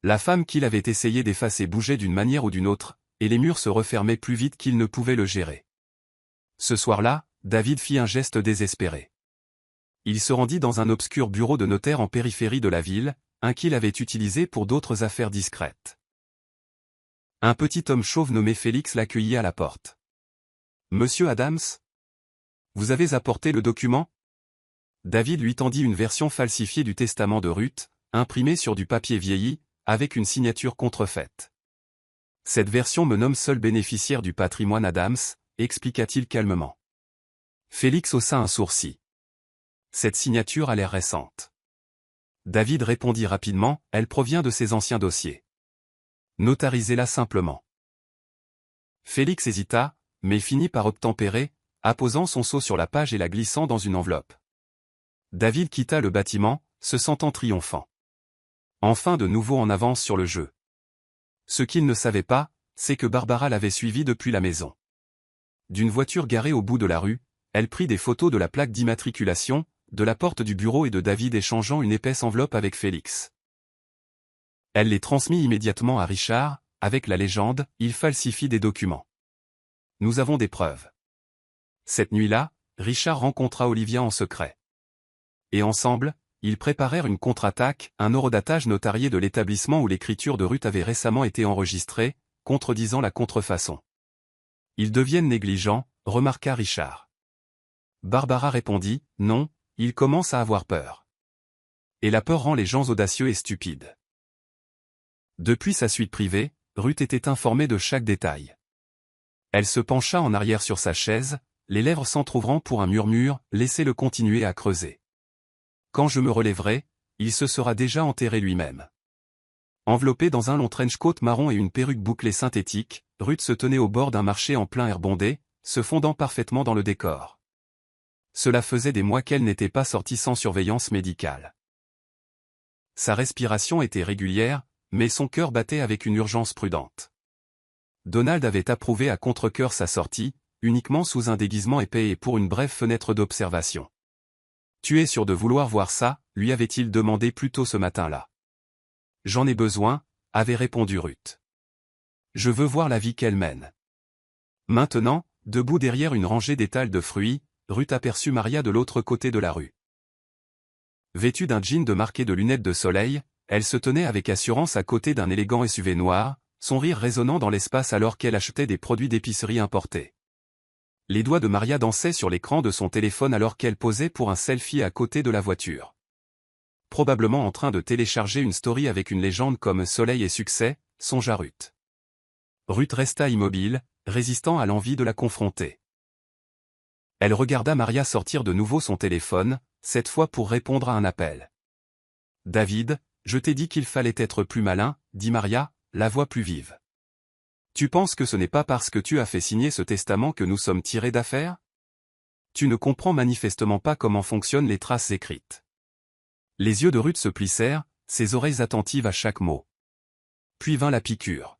La femme qu'il avait essayé d'effacer bougeait d'une manière ou d'une autre, et les murs se refermaient plus vite qu'il ne pouvait le gérer. Ce soir-là, David fit un geste désespéré. Il se rendit dans un obscur bureau de notaire en périphérie de la ville, un qu'il avait utilisé pour d'autres affaires discrètes. Un petit homme chauve nommé Félix l'accueillit à la porte. « Monsieur Adams? Vous avez apporté le document ?» David lui tendit une version falsifiée du testament de Ruth, imprimée sur du papier vieilli, avec une signature contrefaite. « Cette version me nomme seul bénéficiaire du patrimoine Adams, expliqua-t-il calmement. Félix haussa un sourcil. Cette signature a l'air récente. David répondit rapidement, elle provient de ses anciens dossiers. Notarisez-la simplement. Félix hésita, mais finit par obtempérer, apposant son sceau sur la page et la glissant dans une enveloppe. David quitta le bâtiment, se sentant triomphant. Enfin de nouveau en avance sur le jeu. Ce qu'il ne savait pas, c'est que Barbara l'avait suivi depuis la maison. D'une voiture garée au bout de la rue, elle prit des photos de la plaque d'immatriculation, de la porte du bureau et de David échangeant une épaisse enveloppe avec Félix. Elle les transmit immédiatement à Richard, avec la légende « Il falsifie des documents. Nous avons des preuves ». Cette nuit-là, Richard rencontra Olivia en secret. Et ensemble, ils préparèrent une contre-attaque, un horodatage notarié de l'établissement où l'écriture de Ruth avait récemment été enregistrée, contredisant la contrefaçon. Ils deviennent négligents, remarqua Richard. Barbara répondit, non, ils commencent à avoir peur. Et la peur rend les gens audacieux et stupides. Depuis sa suite privée, Ruth était informée de chaque détail. Elle se pencha en arrière sur sa chaise, les lèvres s'entr'ouvrant pour un murmure, laissez-le continuer à creuser. Quand je me relèverai, il se sera déjà enterré lui-même. Enveloppée dans un long trench-coat marron et une perruque bouclée synthétique, Ruth se tenait au bord d'un marché en plein air bondé, se fondant parfaitement dans le décor. Cela faisait des mois qu'elle n'était pas sortie sans surveillance médicale. Sa respiration était régulière, mais son cœur battait avec une urgence prudente. Donald avait approuvé à contre-cœur sa sortie, uniquement sous un déguisement épais et pour une brève fenêtre d'observation. « Tu es sûr de vouloir voir ça ?» lui avait-il demandé plus tôt ce matin-là. « J'en ai besoin », avait répondu Ruth. « Je veux voir la vie qu'elle mène. » Maintenant, debout derrière une rangée d'étals de fruits, Ruth aperçut Maria de l'autre côté de la rue. Vêtue d'un jean de marqué de lunettes de soleil, elle se tenait avec assurance à côté d'un élégant SUV noir, son rire résonnant dans l'espace alors qu'elle achetait des produits d'épicerie importés. Les doigts de Maria dansaient sur l'écran de son téléphone alors qu'elle posait pour un selfie à côté de la voiture. Probablement en train de télécharger une story avec une légende comme Soleil et succès, songea Ruth. Ruth resta immobile, résistant à l'envie de la confronter. Elle regarda Maria sortir de nouveau son téléphone, cette fois pour répondre à un appel. « David, je t'ai dit qu'il fallait être plus malin, » dit Maria, la voix plus vive. « Tu penses que ce n'est pas parce que tu as fait signer ce testament que nous sommes tirés d'affaire? Tu ne comprends manifestement pas comment fonctionnent les traces écrites. » Les yeux de Ruth se plissèrent, ses oreilles attentives à chaque mot. Puis vint la piqûre.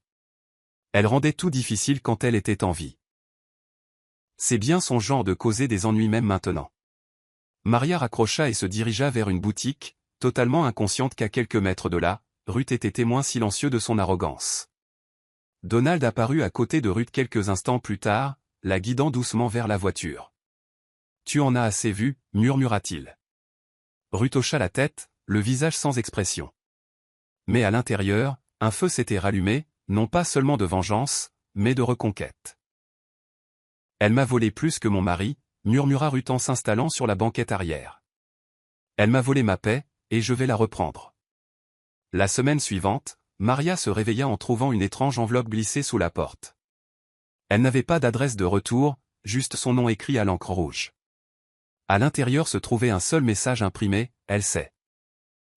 Elle rendait tout difficile quand elle était en vie. C'est bien son genre de causer des ennuis même maintenant. Maria raccrocha et se dirigea vers une boutique, totalement inconsciente qu'à quelques mètres de là, Ruth était témoin silencieux de son arrogance. Donald apparut à côté de Ruth quelques instants plus tard, la guidant doucement vers la voiture. « Tu en as assez vu » murmura-t-il. Ruth hocha la tête, le visage sans expression. Mais à l'intérieur, un feu s'était rallumé, non pas seulement de vengeance, mais de reconquête. « Elle m'a volé plus que mon mari », murmura Ruth en s'installant sur la banquette arrière. « Elle m'a volé ma paix, et je vais la reprendre. » La semaine suivante, Maria se réveilla en trouvant une étrange enveloppe glissée sous la porte. Elle n'avait pas d'adresse de retour, juste son nom écrit à l'encre rouge. À l'intérieur se trouvait un seul message imprimé, « Elle sait ».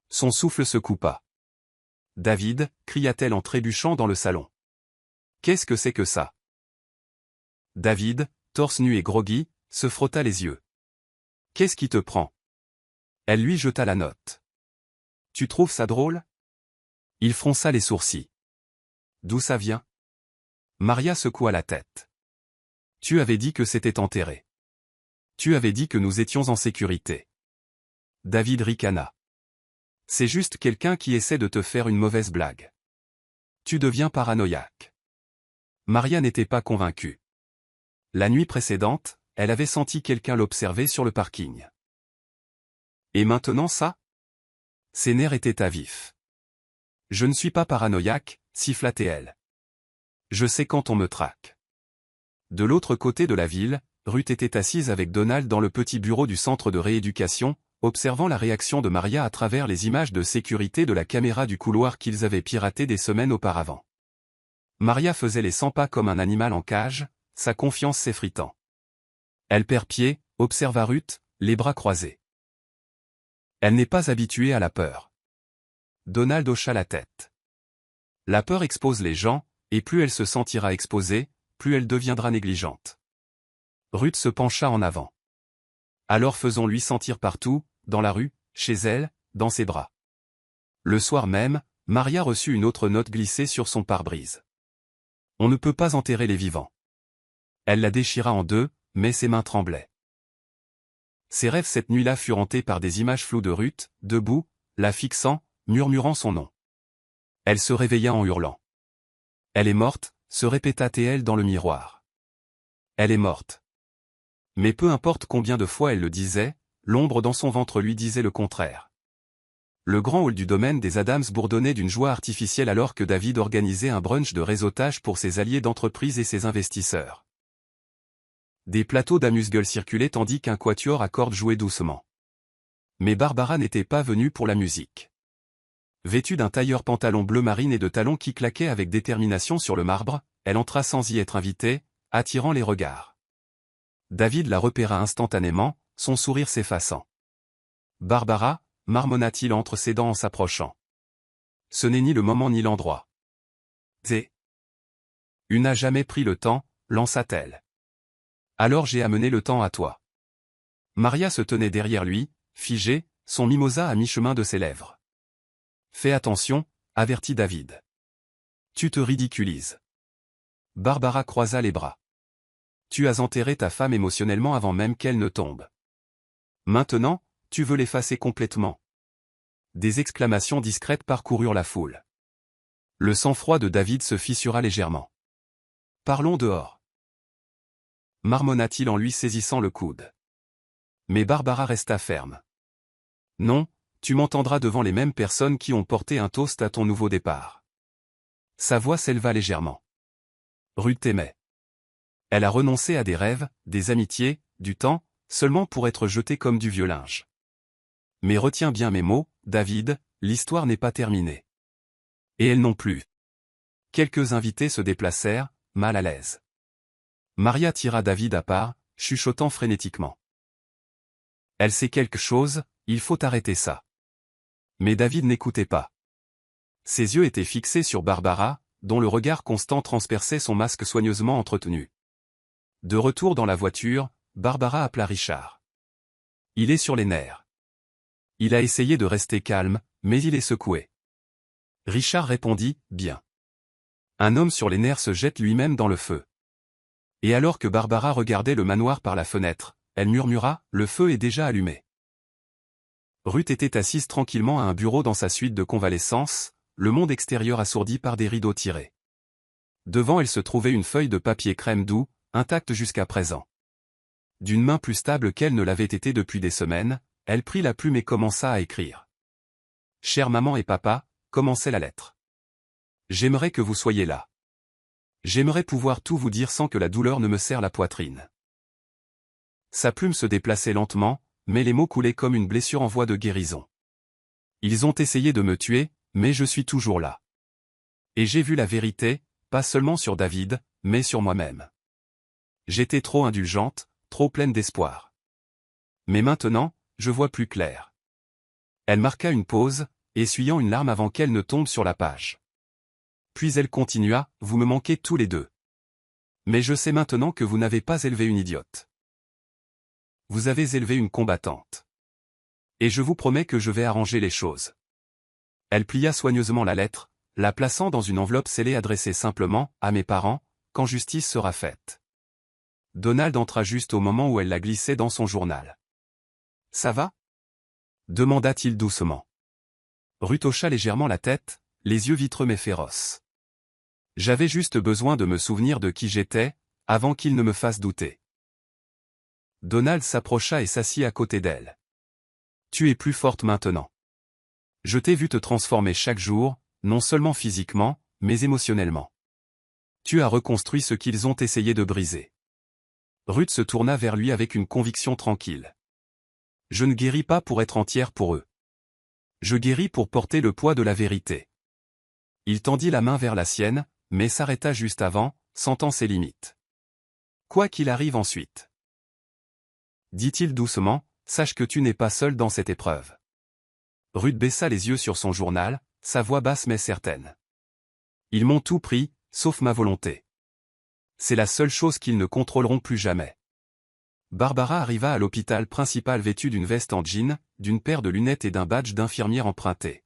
Son souffle se coupa. « David » cria-t-elle en trébuchant dans le salon. « Qu'est-ce que c'est que ça ?» David, torse nu et groggy, se frotta les yeux. « Qu'est-ce qui te prend ?» Elle lui jeta la note. « Tu trouves ça drôle ?» Il fronça les sourcils. « D'où ça vient ?» Maria secoua la tête. « Tu avais dit que c'était enterré. Tu avais dit que nous étions en sécurité. » David ricana. « C'est juste quelqu'un qui essaie de te faire une mauvaise blague. Tu deviens paranoïaque. » Maria n'était pas convaincue. La nuit précédente, elle avait senti quelqu'un l'observer sur le parking. Et maintenant ça ? Ses nerfs étaient à vif. « Je ne suis pas paranoïaque » siffla-t-elle. « Je sais quand on me traque. » De l'autre côté de la ville, Ruth était assise avec Donald dans le petit bureau du centre de rééducation, observant la réaction de Maria à travers les images de sécurité de la caméra du couloir qu'ils avaient piratées des semaines auparavant. Maria faisait les 100 pas comme un animal en cage, sa confiance s'effritant. Elle perd pied, observa Ruth, les bras croisés. Elle n'est pas habituée à la peur. Donald hocha la tête. La peur expose les gens, et plus elle se sentira exposée, plus elle deviendra négligente. Ruth se pencha en avant. Alors faisons-lui sentir partout, dans la rue, chez elle, dans ses bras. Le soir même, Maria reçut une autre note glissée sur son pare-brise. On ne peut pas enterrer les vivants. Elle la déchira en deux, mais ses mains tremblaient. Ses rêves cette nuit-là furent hantés par des images floues de Ruth, debout, la fixant, murmurant son nom. Elle se réveilla en hurlant. Elle est morte, se répéta-t-elle dans le miroir. Elle est morte. Mais peu importe combien de fois elle le disait, l'ombre dans son ventre lui disait le contraire. Le grand hall du domaine des Adams bourdonnait d'une joie artificielle alors que David organisait un brunch de réseautage pour ses alliés d'entreprise et ses investisseurs. Des plateaux d'amuse-gueule circulaient tandis qu'un quatuor à cordes jouait doucement. Mais Barbara n'était pas venue pour la musique. Vêtue d'un tailleur pantalon bleu marine et de talons qui claquaient avec détermination sur le marbre, elle entra sans y être invitée, attirant les regards. David la repéra instantanément, son sourire s'effaçant. « Barbara » marmonna-t-il entre ses dents en s'approchant. « Ce n'est ni le moment ni l'endroit. »« Zé. Tu n'as jamais pris le temps, lança-t-elle. « Alors j'ai amené le temps à toi. » Maria se tenait derrière lui, figée, son mimosa à mi-chemin de ses lèvres. « Fais attention, avertit David. Tu te ridiculises. » Barbara croisa les bras. « Tu as enterré ta femme émotionnellement avant même qu'elle ne tombe. Maintenant, tu veux l'effacer complètement. » Des exclamations discrètes parcoururent la foule. Le sang-froid de David se fissura légèrement. « Parlons dehors. » marmonna-t-il en lui saisissant le coude. Mais Barbara resta ferme. « Non, tu m'entendras devant les mêmes personnes qui ont porté un toast à ton nouveau départ. » Sa voix s'éleva légèrement. Ruth t'aimait. Elle a renoncé à des rêves, des amitiés, du temps, seulement pour être jetée comme du vieux linge. Mais retiens bien mes mots, David, l'histoire n'est pas terminée. Et elle non plus. Quelques invités se déplacèrent, mal à l'aise. Maria tira David à part, chuchotant frénétiquement. Elle sait quelque chose, il faut arrêter ça. Mais David n'écoutait pas. Ses yeux étaient fixés sur Barbara, dont le regard constant transperçait son masque soigneusement entretenu. De retour dans la voiture, Barbara appela Richard. Il est sur les nerfs. Il a essayé de rester calme, mais il est secoué. Richard répondit, bien. Un homme sur les nerfs se jette lui-même dans le feu. Et alors que Barbara regardait le manoir par la fenêtre, elle murmura, le feu est déjà allumé. Ruth était assise tranquillement à un bureau dans sa suite de convalescence, le monde extérieur assourdi par des rideaux tirés. Devant elle se trouvait une feuille de papier crème doux, intacte jusqu'à présent. D'une main plus stable qu'elle ne l'avait été depuis des semaines, elle prit la plume et commença à écrire. « Chère maman et papa », commençait la lettre. « J'aimerais que vous soyez là. J'aimerais pouvoir tout vous dire sans que la douleur ne me serre la poitrine. » Sa plume se déplaçait lentement, mais les mots coulaient comme une blessure en voie de guérison. « Ils ont essayé de me tuer, mais je suis toujours là. Et j'ai vu la vérité, pas seulement sur David, mais sur moi-même. J'étais trop indulgente, trop pleine d'espoir. Mais maintenant, je vois plus clair. » Elle marqua une pause, essuyant une larme avant qu'elle ne tombe sur la page. Puis elle continua, « Vous me manquez tous les deux. Mais je sais maintenant que vous n'avez pas élevé une idiote. Vous avez élevé une combattante. Et je vous promets que je vais arranger les choses. » Elle plia soigneusement la lettre, la plaçant dans une enveloppe scellée adressée simplement, à mes parents, quand justice sera faite. Donald entra juste au moment où elle la glissait dans son journal. « Ça va ?» demanda-t-il doucement. Ruth hocha légèrement la tête, les yeux vitreux mais féroces. « J'avais juste besoin de me souvenir de qui j'étais, avant qu'il ne me fasse douter. » Donald s'approcha et s'assit à côté d'elle. « Tu es plus forte maintenant. Je t'ai vu te transformer chaque jour, non seulement physiquement, mais émotionnellement. Tu as reconstruit ce qu'ils ont essayé de briser. » Ruth se tourna vers lui avec une conviction tranquille. « Je ne guéris pas pour être entière pour eux. Je guéris pour porter le poids de la vérité. » Il tendit la main vers la sienne, mais s'arrêta juste avant, sentant ses limites. « Quoi qu'il arrive ensuite, » dit-il doucement, « sache que tu n'es pas seul dans cette épreuve. » Ruth baissa les yeux sur son journal, sa voix basse mais certaine. « Ils m'ont tout pris, sauf ma volonté. C'est la seule chose qu'ils ne contrôleront plus jamais. » Barbara arriva à l'hôpital principal vêtue d'une veste en jean, d'une paire de lunettes et d'un badge d'infirmière emprunté.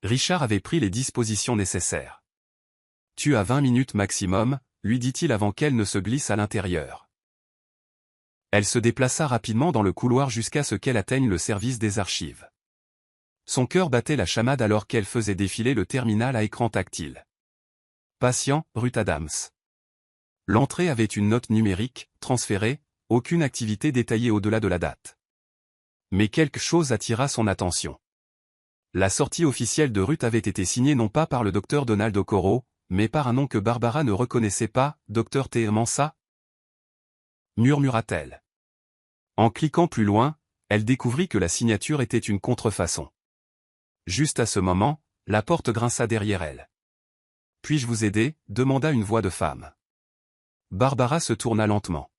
Richard avait pris les dispositions nécessaires. « Tu as 20 minutes maximum, » lui dit-il avant qu'elle ne se glisse à l'intérieur. Elle se déplaça rapidement dans le couloir jusqu'à ce qu'elle atteigne le service des archives. Son cœur battait la chamade alors qu'elle faisait défiler le terminal à écran tactile. Patient, Ruth Adams. L'entrée avait une note numérique, transférée, aucune activité détaillée au-delà de la date. Mais quelque chose attira son attention. La sortie officielle de Ruth avait été signée non pas par le docteur Donald Okoro, mais par un nom que Barbara ne reconnaissait pas, Dr. T. Mansa, murmura-t-elle. En cliquant plus loin, elle découvrit que la signature était une contrefaçon. Juste à ce moment, la porte grinça derrière elle. « Puis-je vous aider » demanda une voix de femme. Barbara se tourna lentement.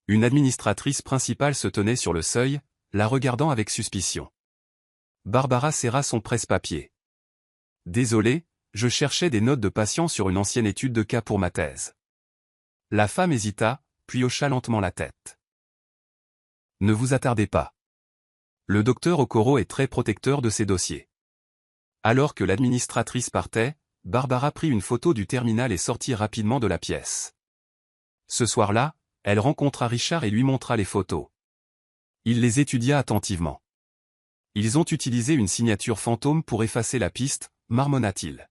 Une administratrice principale se tenait sur le seuil, la regardant avec suspicion. Barbara serra son presse-papier. « Désolé, je cherchais des notes de patients sur une ancienne étude de cas pour ma thèse. » La femme hésita, puis hocha lentement la tête. « Ne vous attardez pas. Le docteur Okoro est très protecteur de ses dossiers. » Alors que l'administratrice partait, Barbara prit une photo du terminal et sortit rapidement de la pièce. Ce soir-là, elle rencontra Richard et lui montra les photos. Il les étudia attentivement. Ils ont utilisé une signature fantôme pour effacer la piste, marmonna-t-il.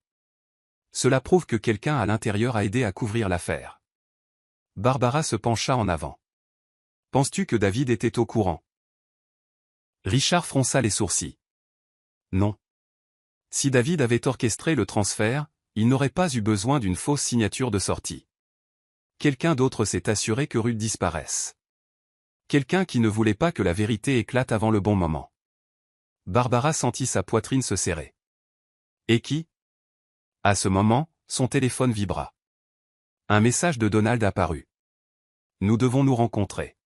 Cela prouve que quelqu'un à l'intérieur a aidé à couvrir l'affaire. Barbara se pencha en avant. Penses-tu que David était au courant? Richard fronça les sourcils. Non. Si David avait orchestré le transfert, il n'aurait pas eu besoin d'une fausse signature de sortie. Quelqu'un d'autre s'est assuré que Ruth disparaisse. Quelqu'un qui ne voulait pas que la vérité éclate avant le bon moment. Barbara sentit sa poitrine se serrer. Et qui? À ce moment, son téléphone vibra. Un message de Donald apparut. Nous devons nous rencontrer.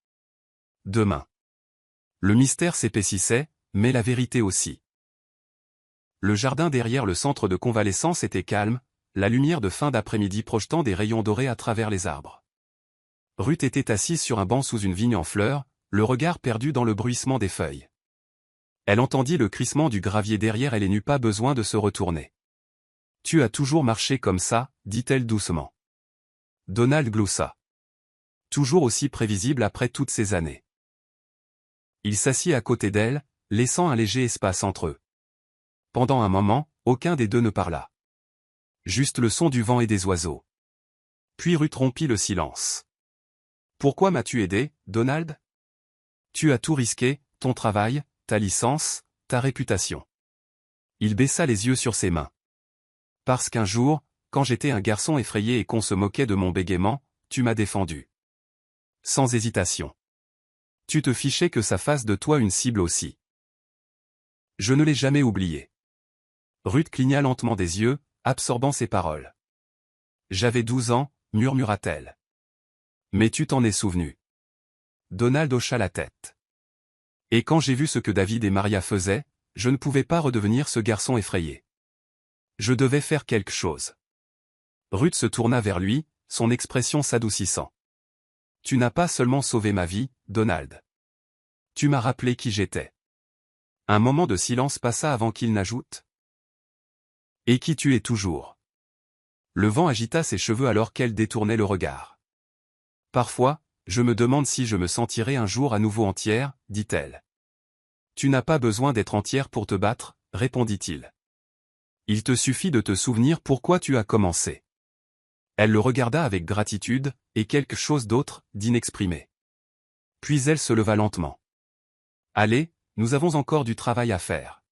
Demain. Le mystère s'épaississait, mais la vérité aussi. Le jardin derrière le centre de convalescence était calme, la lumière de fin d'après-midi projetant des rayons dorés à travers les arbres. Ruth était assise sur un banc sous une vigne en fleurs, le regard perdu dans le bruissement des feuilles. Elle entendit le crissement du gravier derrière elle et n'eut pas besoin de se retourner. « Tu as toujours marché comme ça » dit-elle doucement. Donald gloussa. Toujours aussi prévisible après toutes ces années. Il s'assit à côté d'elle, laissant un léger espace entre eux. Pendant un moment, aucun des deux ne parla. Juste le son du vent et des oiseaux. Puis Ruth rompit le silence. « Pourquoi m'as-tu aidé, Donald? Tu as tout risqué, ton travail, ta licence, ta réputation. » Il baissa les yeux sur ses mains. « Parce qu'un jour, quand j'étais un garçon effrayé et qu'on se moquait de mon bégaiement, tu m'as défendu. » Sans hésitation. Tu te fichais que ça fasse de toi une cible aussi. Je ne l'ai jamais oublié. Ruth cligna lentement des yeux, absorbant ses paroles. J'avais 12 ans, murmura-t-elle. Mais tu t'en es souvenu. Donald hocha la tête. Et quand j'ai vu ce que David et Maria faisaient, je ne pouvais pas redevenir ce garçon effrayé. Je devais faire quelque chose. Ruth se tourna vers lui, son expression s'adoucissant. Tu n'as pas seulement sauvé ma vie, Donald. Tu m'as rappelé qui j'étais. Un moment de silence passa avant qu'il n'ajoute. Et qui tu es toujours. Le vent agita ses cheveux alors qu'elle détournait le regard. Parfois, je me demande si je me sentirai un jour à nouveau entière, dit-elle. Tu n'as pas besoin d'être entière pour te battre, répondit-il. Il te suffit de te souvenir pourquoi tu as commencé. Elle le regarda avec gratitude, et quelque chose d'autre, d'inexprimé. Puis elle se leva lentement. Allez, nous avons encore du travail à faire.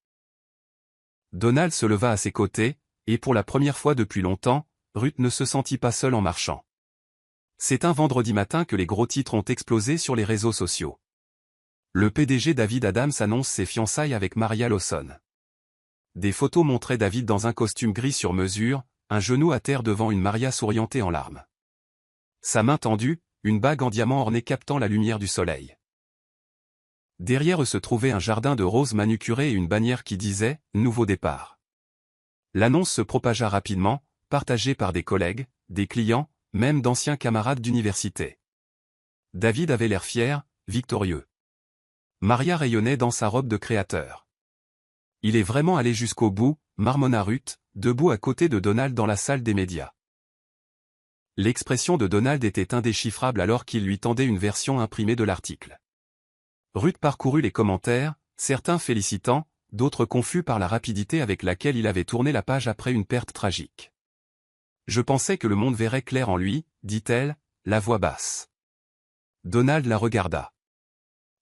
Donald se leva à ses côtés, et pour la première fois depuis longtemps, Ruth ne se sentit pas seule en marchant. C'est un vendredi matin que les gros titres ont explosé sur les réseaux sociaux. Le PDG David Adams annonce ses fiançailles avec Maria Lawson. Des photos montraient David dans un costume gris sur mesure, un genou à terre devant une Maria souriantée en larmes. Sa main tendue, une bague en diamant ornée captant la lumière du soleil. Derrière eux se trouvait un jardin de roses manucurées et une bannière qui disait « Nouveau départ ». L'annonce se propagea rapidement, partagée par des collègues, des clients, même d'anciens camarades d'université. David avait l'air fier, victorieux. Maria rayonnait dans sa robe de créateur. Il est vraiment allé jusqu'au bout, marmonna Ruth, debout à côté de Donald dans la salle des médias. L'expression de Donald était indéchiffrable alors qu'il lui tendait une version imprimée de l'article. Ruth parcourut les commentaires, certains félicitant, d'autres confus par la rapidité avec laquelle il avait tourné la page après une perte tragique. « Je pensais que le monde verrait clair en lui, dit-elle, la voix basse. Donald la regarda.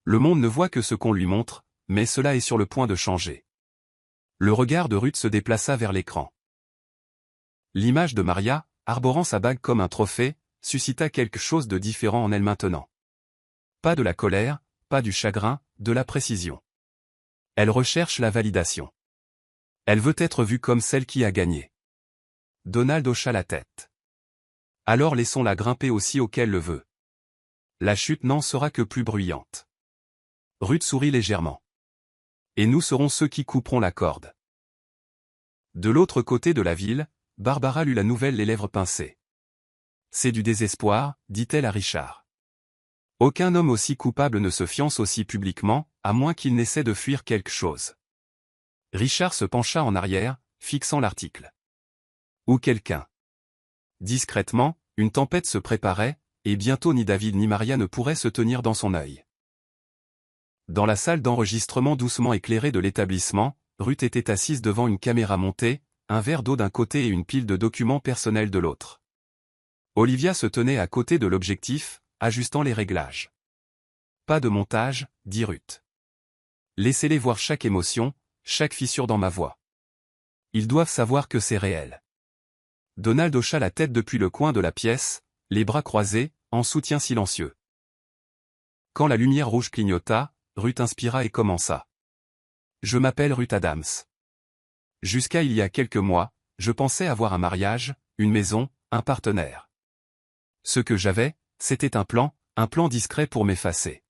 Le monde ne voit que ce qu'on lui montre, mais cela est sur le point de changer. Le regard de Ruth se déplaça vers l'écran. L'image de Maria, arborant sa bague comme un trophée, suscita quelque chose de différent en elle maintenant. Pas de la colère, pas du chagrin, de la précision. Elle recherche la validation. Elle veut être vue comme celle qui a gagné. Donald hocha la tête. Alors laissons-la grimper aussi auquel le veut. La chute n'en sera que plus bruyante. Ruth sourit légèrement. Et nous serons ceux qui couperont la corde. De l'autre côté de la ville, Barbara lut la nouvelle les lèvres pincées. C'est du désespoir, dit-elle à Richard. Aucun homme aussi coupable ne se fiance aussi publiquement, à moins qu'il n'essaie de fuir quelque chose. Richard se pencha en arrière, fixant l'article. Ou quelqu'un. Discrètement, une tempête se préparait, et bientôt ni David ni Maria ne pourraient se tenir dans son œil. Dans la salle d'enregistrement doucement éclairée de l'établissement, Ruth était assise devant une caméra montée, un verre d'eau d'un côté et une pile de documents personnels de l'autre. Olivia se tenait à côté de l'objectif, ajustant les réglages. Pas de montage, dit Ruth. Laissez-les voir chaque émotion, chaque fissure dans ma voix. Ils doivent savoir que c'est réel. Donald hocha la tête depuis le coin de la pièce, les bras croisés, en soutien silencieux. Quand la lumière rouge clignota, Ruth inspira et commença. Je m'appelle Ruth Adams. Jusqu'à il y a quelques mois, je pensais avoir un mariage, une maison, un partenaire. Ce que j'avais, c'était un plan discret pour m'effacer.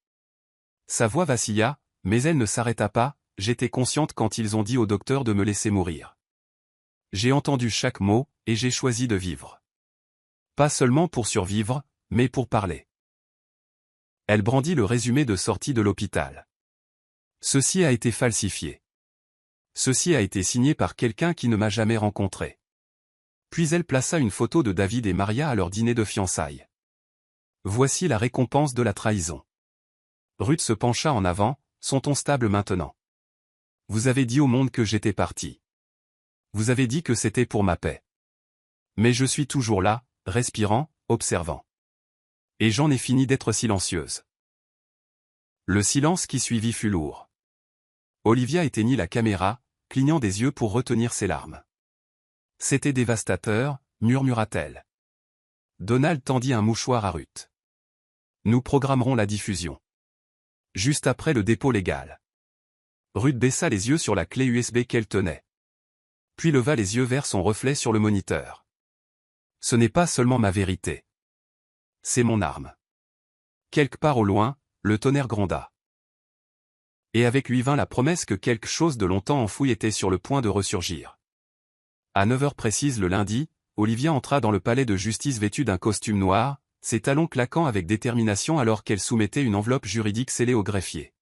Sa voix vacilla, mais elle ne s'arrêta pas, j'étais consciente quand ils ont dit au docteur de me laisser mourir. J'ai entendu chaque mot, et j'ai choisi de vivre. Pas seulement pour survivre, mais pour parler. Elle brandit le résumé de sortie de l'hôpital. Ceci a été falsifié. Ceci a été signé par quelqu'un qui ne m'a jamais rencontré. Puis elle plaça une photo de David et Maria à leur dîner de fiançailles. Voici la récompense de la trahison. Ruth se pencha en avant, son ton stable maintenant. Vous avez dit au monde que j'étais parti. Vous avez dit que c'était pour ma paix. Mais je suis toujours là, respirant, observant. Et j'en ai fini d'être silencieuse. Le silence qui suivit fut lourd. Olivia éteignit la caméra, clignant des yeux pour retenir ses larmes. C'était dévastateur, murmura-t-elle. Donald tendit un mouchoir à Ruth. Nous programmerons la diffusion. Juste après le dépôt légal. Ruth baissa les yeux sur la clé USB qu'elle tenait. Puis leva les yeux vers son reflet sur le moniteur. Ce n'est pas seulement ma vérité. C'est mon arme. Quelque part au loin, le tonnerre gronda. Et avec lui vint la promesse que quelque chose de longtemps enfoui était sur le point de ressurgir. À 9 heures précises le lundi, Olivia entra dans le palais de justice vêtue d'un costume noir, ses talons claquant avec détermination alors qu'elle soumettait une enveloppe juridique scellée au greffier.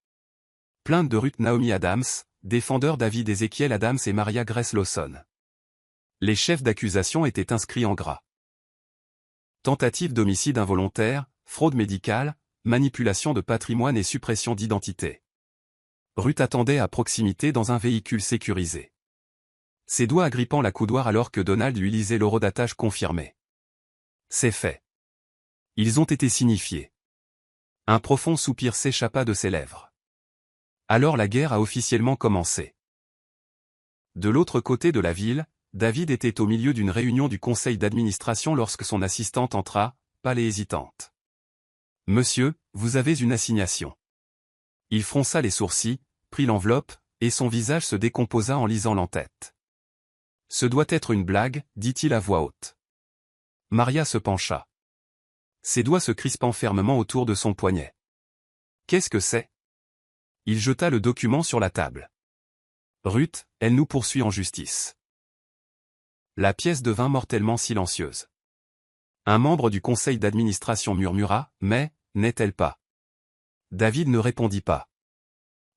Plainte de Ruth Naomi Adams, défendeur David Ezekiel Adams et Maria Grace Lawson. Les chefs d'accusation étaient inscrits en gras. Tentative d'homicide involontaire, fraude médicale, manipulation de patrimoine et suppression d'identité. Ruth attendait à proximité dans un véhicule sécurisé. Ses doigts agrippant la coudoir alors que Donald lui lisait l'horodatage confirmé. C'est fait. Ils ont été signifiés. Un profond soupir s'échappa de ses lèvres. Alors la guerre a officiellement commencé. De l'autre côté de la ville, David était au milieu d'une réunion du conseil d'administration lorsque son assistante entra, pâle et hésitante. « Monsieur, vous avez une assignation. » Il fronça les sourcils, prit l'enveloppe, et son visage se décomposa en lisant l'entête. « Ce doit être une blague, dit-il à voix haute. Maria se pencha. Ses doigts se crispant fermement autour de son poignet. « Qu'est-ce que c'est ?» Il jeta le document sur la table. « Ruth, elle nous poursuit en justice. » La pièce devint mortellement silencieuse. Un membre du conseil d'administration murmura, « Mais, n'est-elle pas ?» David ne répondit pas.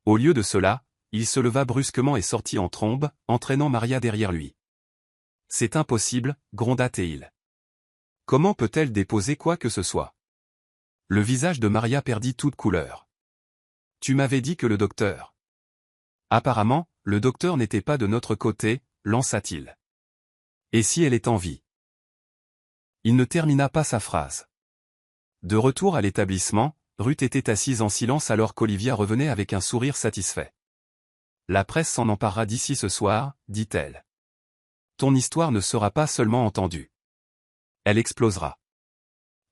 Au lieu de cela, il se leva brusquement et sortit en trombe, entraînant Maria derrière lui. « C'est impossible, gronda-t-il. Comment peut-elle déposer quoi que ce soit? Le visage de Maria perdit toute couleur. Tu m'avais dit que le docteur... Apparemment, le docteur n'était pas de notre côté, lança-t-il. Et si elle est en vie? Il ne termina pas sa phrase. De retour à l'établissement, Ruth était assise en silence alors qu'Olivia revenait avec un sourire satisfait. La presse s'en emparera d'ici ce soir, dit-elle. Ton histoire ne sera pas seulement entendue. Elle explosera.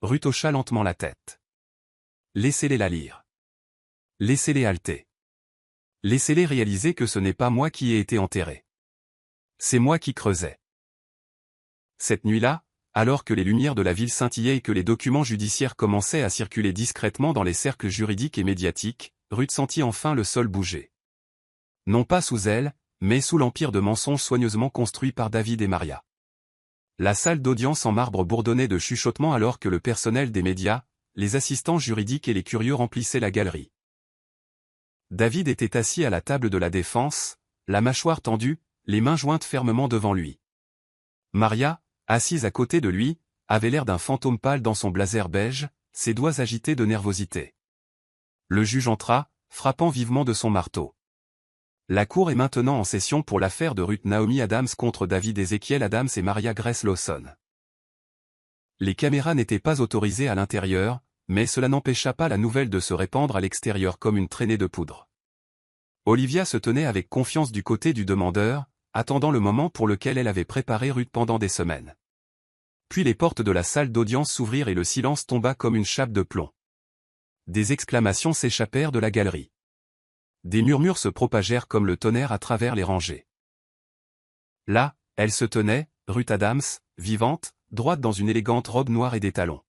Ruth hocha lentement la tête. Laissez-les la lire. Laissez-les halter. Laissez-les réaliser que ce n'est pas moi qui ai été enterré. C'est moi qui creusais. Cette nuit-là, alors que les lumières de la ville scintillaient et que les documents judiciaires commençaient à circuler discrètement dans les cercles juridiques et médiatiques, Ruth sentit enfin le sol bouger. Non pas sous elle, mais sous l'empire de mensonges soigneusement construit par David et Maria. La salle d'audience en marbre bourdonnait de chuchotements alors que le personnel des médias, les assistants juridiques et les curieux remplissaient la galerie. David était assis à la table de la défense, la mâchoire tendue, les mains jointes fermement devant lui. Maria, assise à côté de lui, avait l'air d'un fantôme pâle dans son blazer beige, ses doigts agités de nervosité. Le juge entra, frappant vivement de son marteau. La cour est maintenant en session pour l'affaire de Ruth Naomi Adams contre David Ezekiel Adams et Maria Grace Lawson. Les caméras n'étaient pas autorisées à l'intérieur, mais cela n'empêcha pas la nouvelle de se répandre à l'extérieur comme une traînée de poudre. Olivia se tenait avec confiance du côté du demandeur, attendant le moment pour lequel elle avait préparé Ruth pendant des semaines. Puis les portes de la salle d'audience s'ouvrirent et le silence tomba comme une chape de plomb. Des exclamations s'échappèrent de la galerie. Des murmures se propagèrent comme le tonnerre à travers les rangées. Là, elle se tenait, Ruth Adams, vivante, droite dans une élégante robe noire et des talons.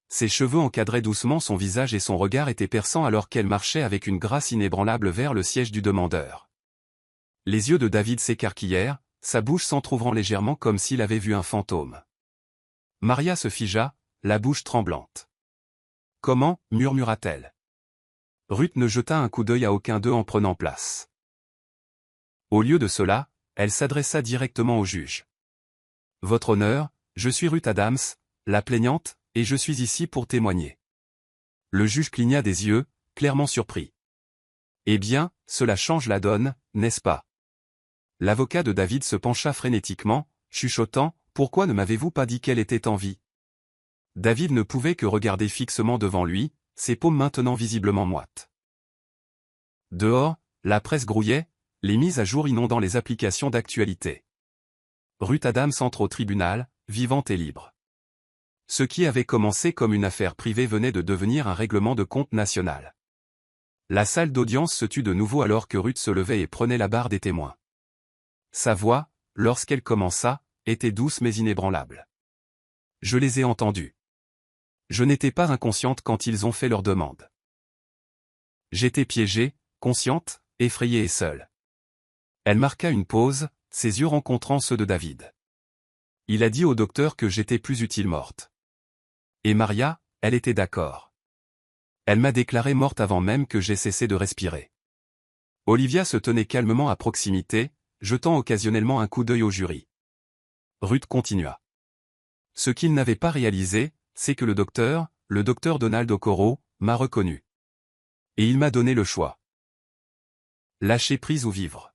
Ses cheveux encadraient doucement son visage et son regard était perçant alors qu'elle marchait avec une grâce inébranlable vers le siège du demandeur. Les yeux de David s'écarquillèrent, sa bouche s'entr'ouvrant légèrement comme s'il avait vu un fantôme. Maria se figea, la bouche tremblante. « Comment » murmura-t-elle. Ruth ne jeta un coup d'œil à aucun d'eux en prenant place. Au lieu de cela, elle s'adressa directement au juge. « Votre honneur, je suis Ruth Adams, la plaignante, et je suis ici pour témoigner. » Le juge cligna des yeux, clairement surpris. « Eh bien, cela change la donne, n'est-ce pas ?» L'avocat de David se pencha frénétiquement, chuchotant, « Pourquoi ne m'avez-vous pas dit qu'elle était en vie ?» David ne pouvait que regarder fixement devant lui, ses paumes maintenant visiblement moites. Dehors, la presse grouillait, les mises à jour inondant les applications d'actualité. Ruth Adams entre au tribunal, vivante et libre. Ce qui avait commencé comme une affaire privée venait de devenir un règlement de compte national. La salle d'audience se tut de nouveau alors que Ruth se levait et prenait la barre des témoins. Sa voix, lorsqu'elle commença, était douce mais inébranlable. « Je les ai entendus. Je n'étais pas inconsciente quand ils ont fait leur demande. J'étais piégée, consciente, effrayée et seule. » Elle marqua une pause, ses yeux rencontrant ceux de David. « Il a dit au docteur que j'étais plus utile morte. Et Maria, elle était d'accord. Elle m'a déclarée morte avant même que j'aie cessé de respirer. » Olivia se tenait calmement à proximité, jetant occasionnellement un coup d'œil au jury. Ruth continua. « Ce qu'il n'avait pas réalisé, c'est que le docteur Donald Okoro, m'a reconnu. Et il m'a donné le choix. Lâcher prise ou vivre.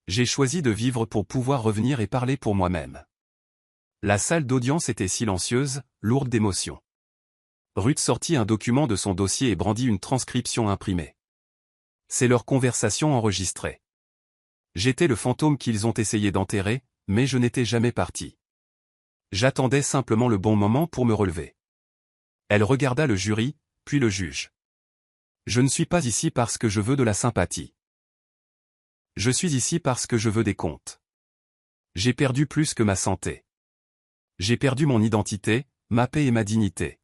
J'ai choisi de vivre pour pouvoir revenir et parler pour moi-même. » La salle d'audience était silencieuse, lourde d'émotion. Ruth sortit un document de son dossier et brandit une transcription imprimée. C'est leur conversation enregistrée. J'étais le fantôme qu'ils ont essayé d'enterrer, mais je n'étais jamais parti. J'attendais simplement le bon moment pour me relever. Elle regarda le jury, puis le juge. Je ne suis pas ici parce que je veux de la sympathie. Je suis ici parce que je veux des comptes. J'ai perdu plus que ma santé. J'ai perdu mon identité, ma paix et ma dignité.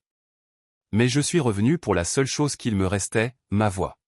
Mais je suis revenu pour la seule chose qu'il me restait, ma voix.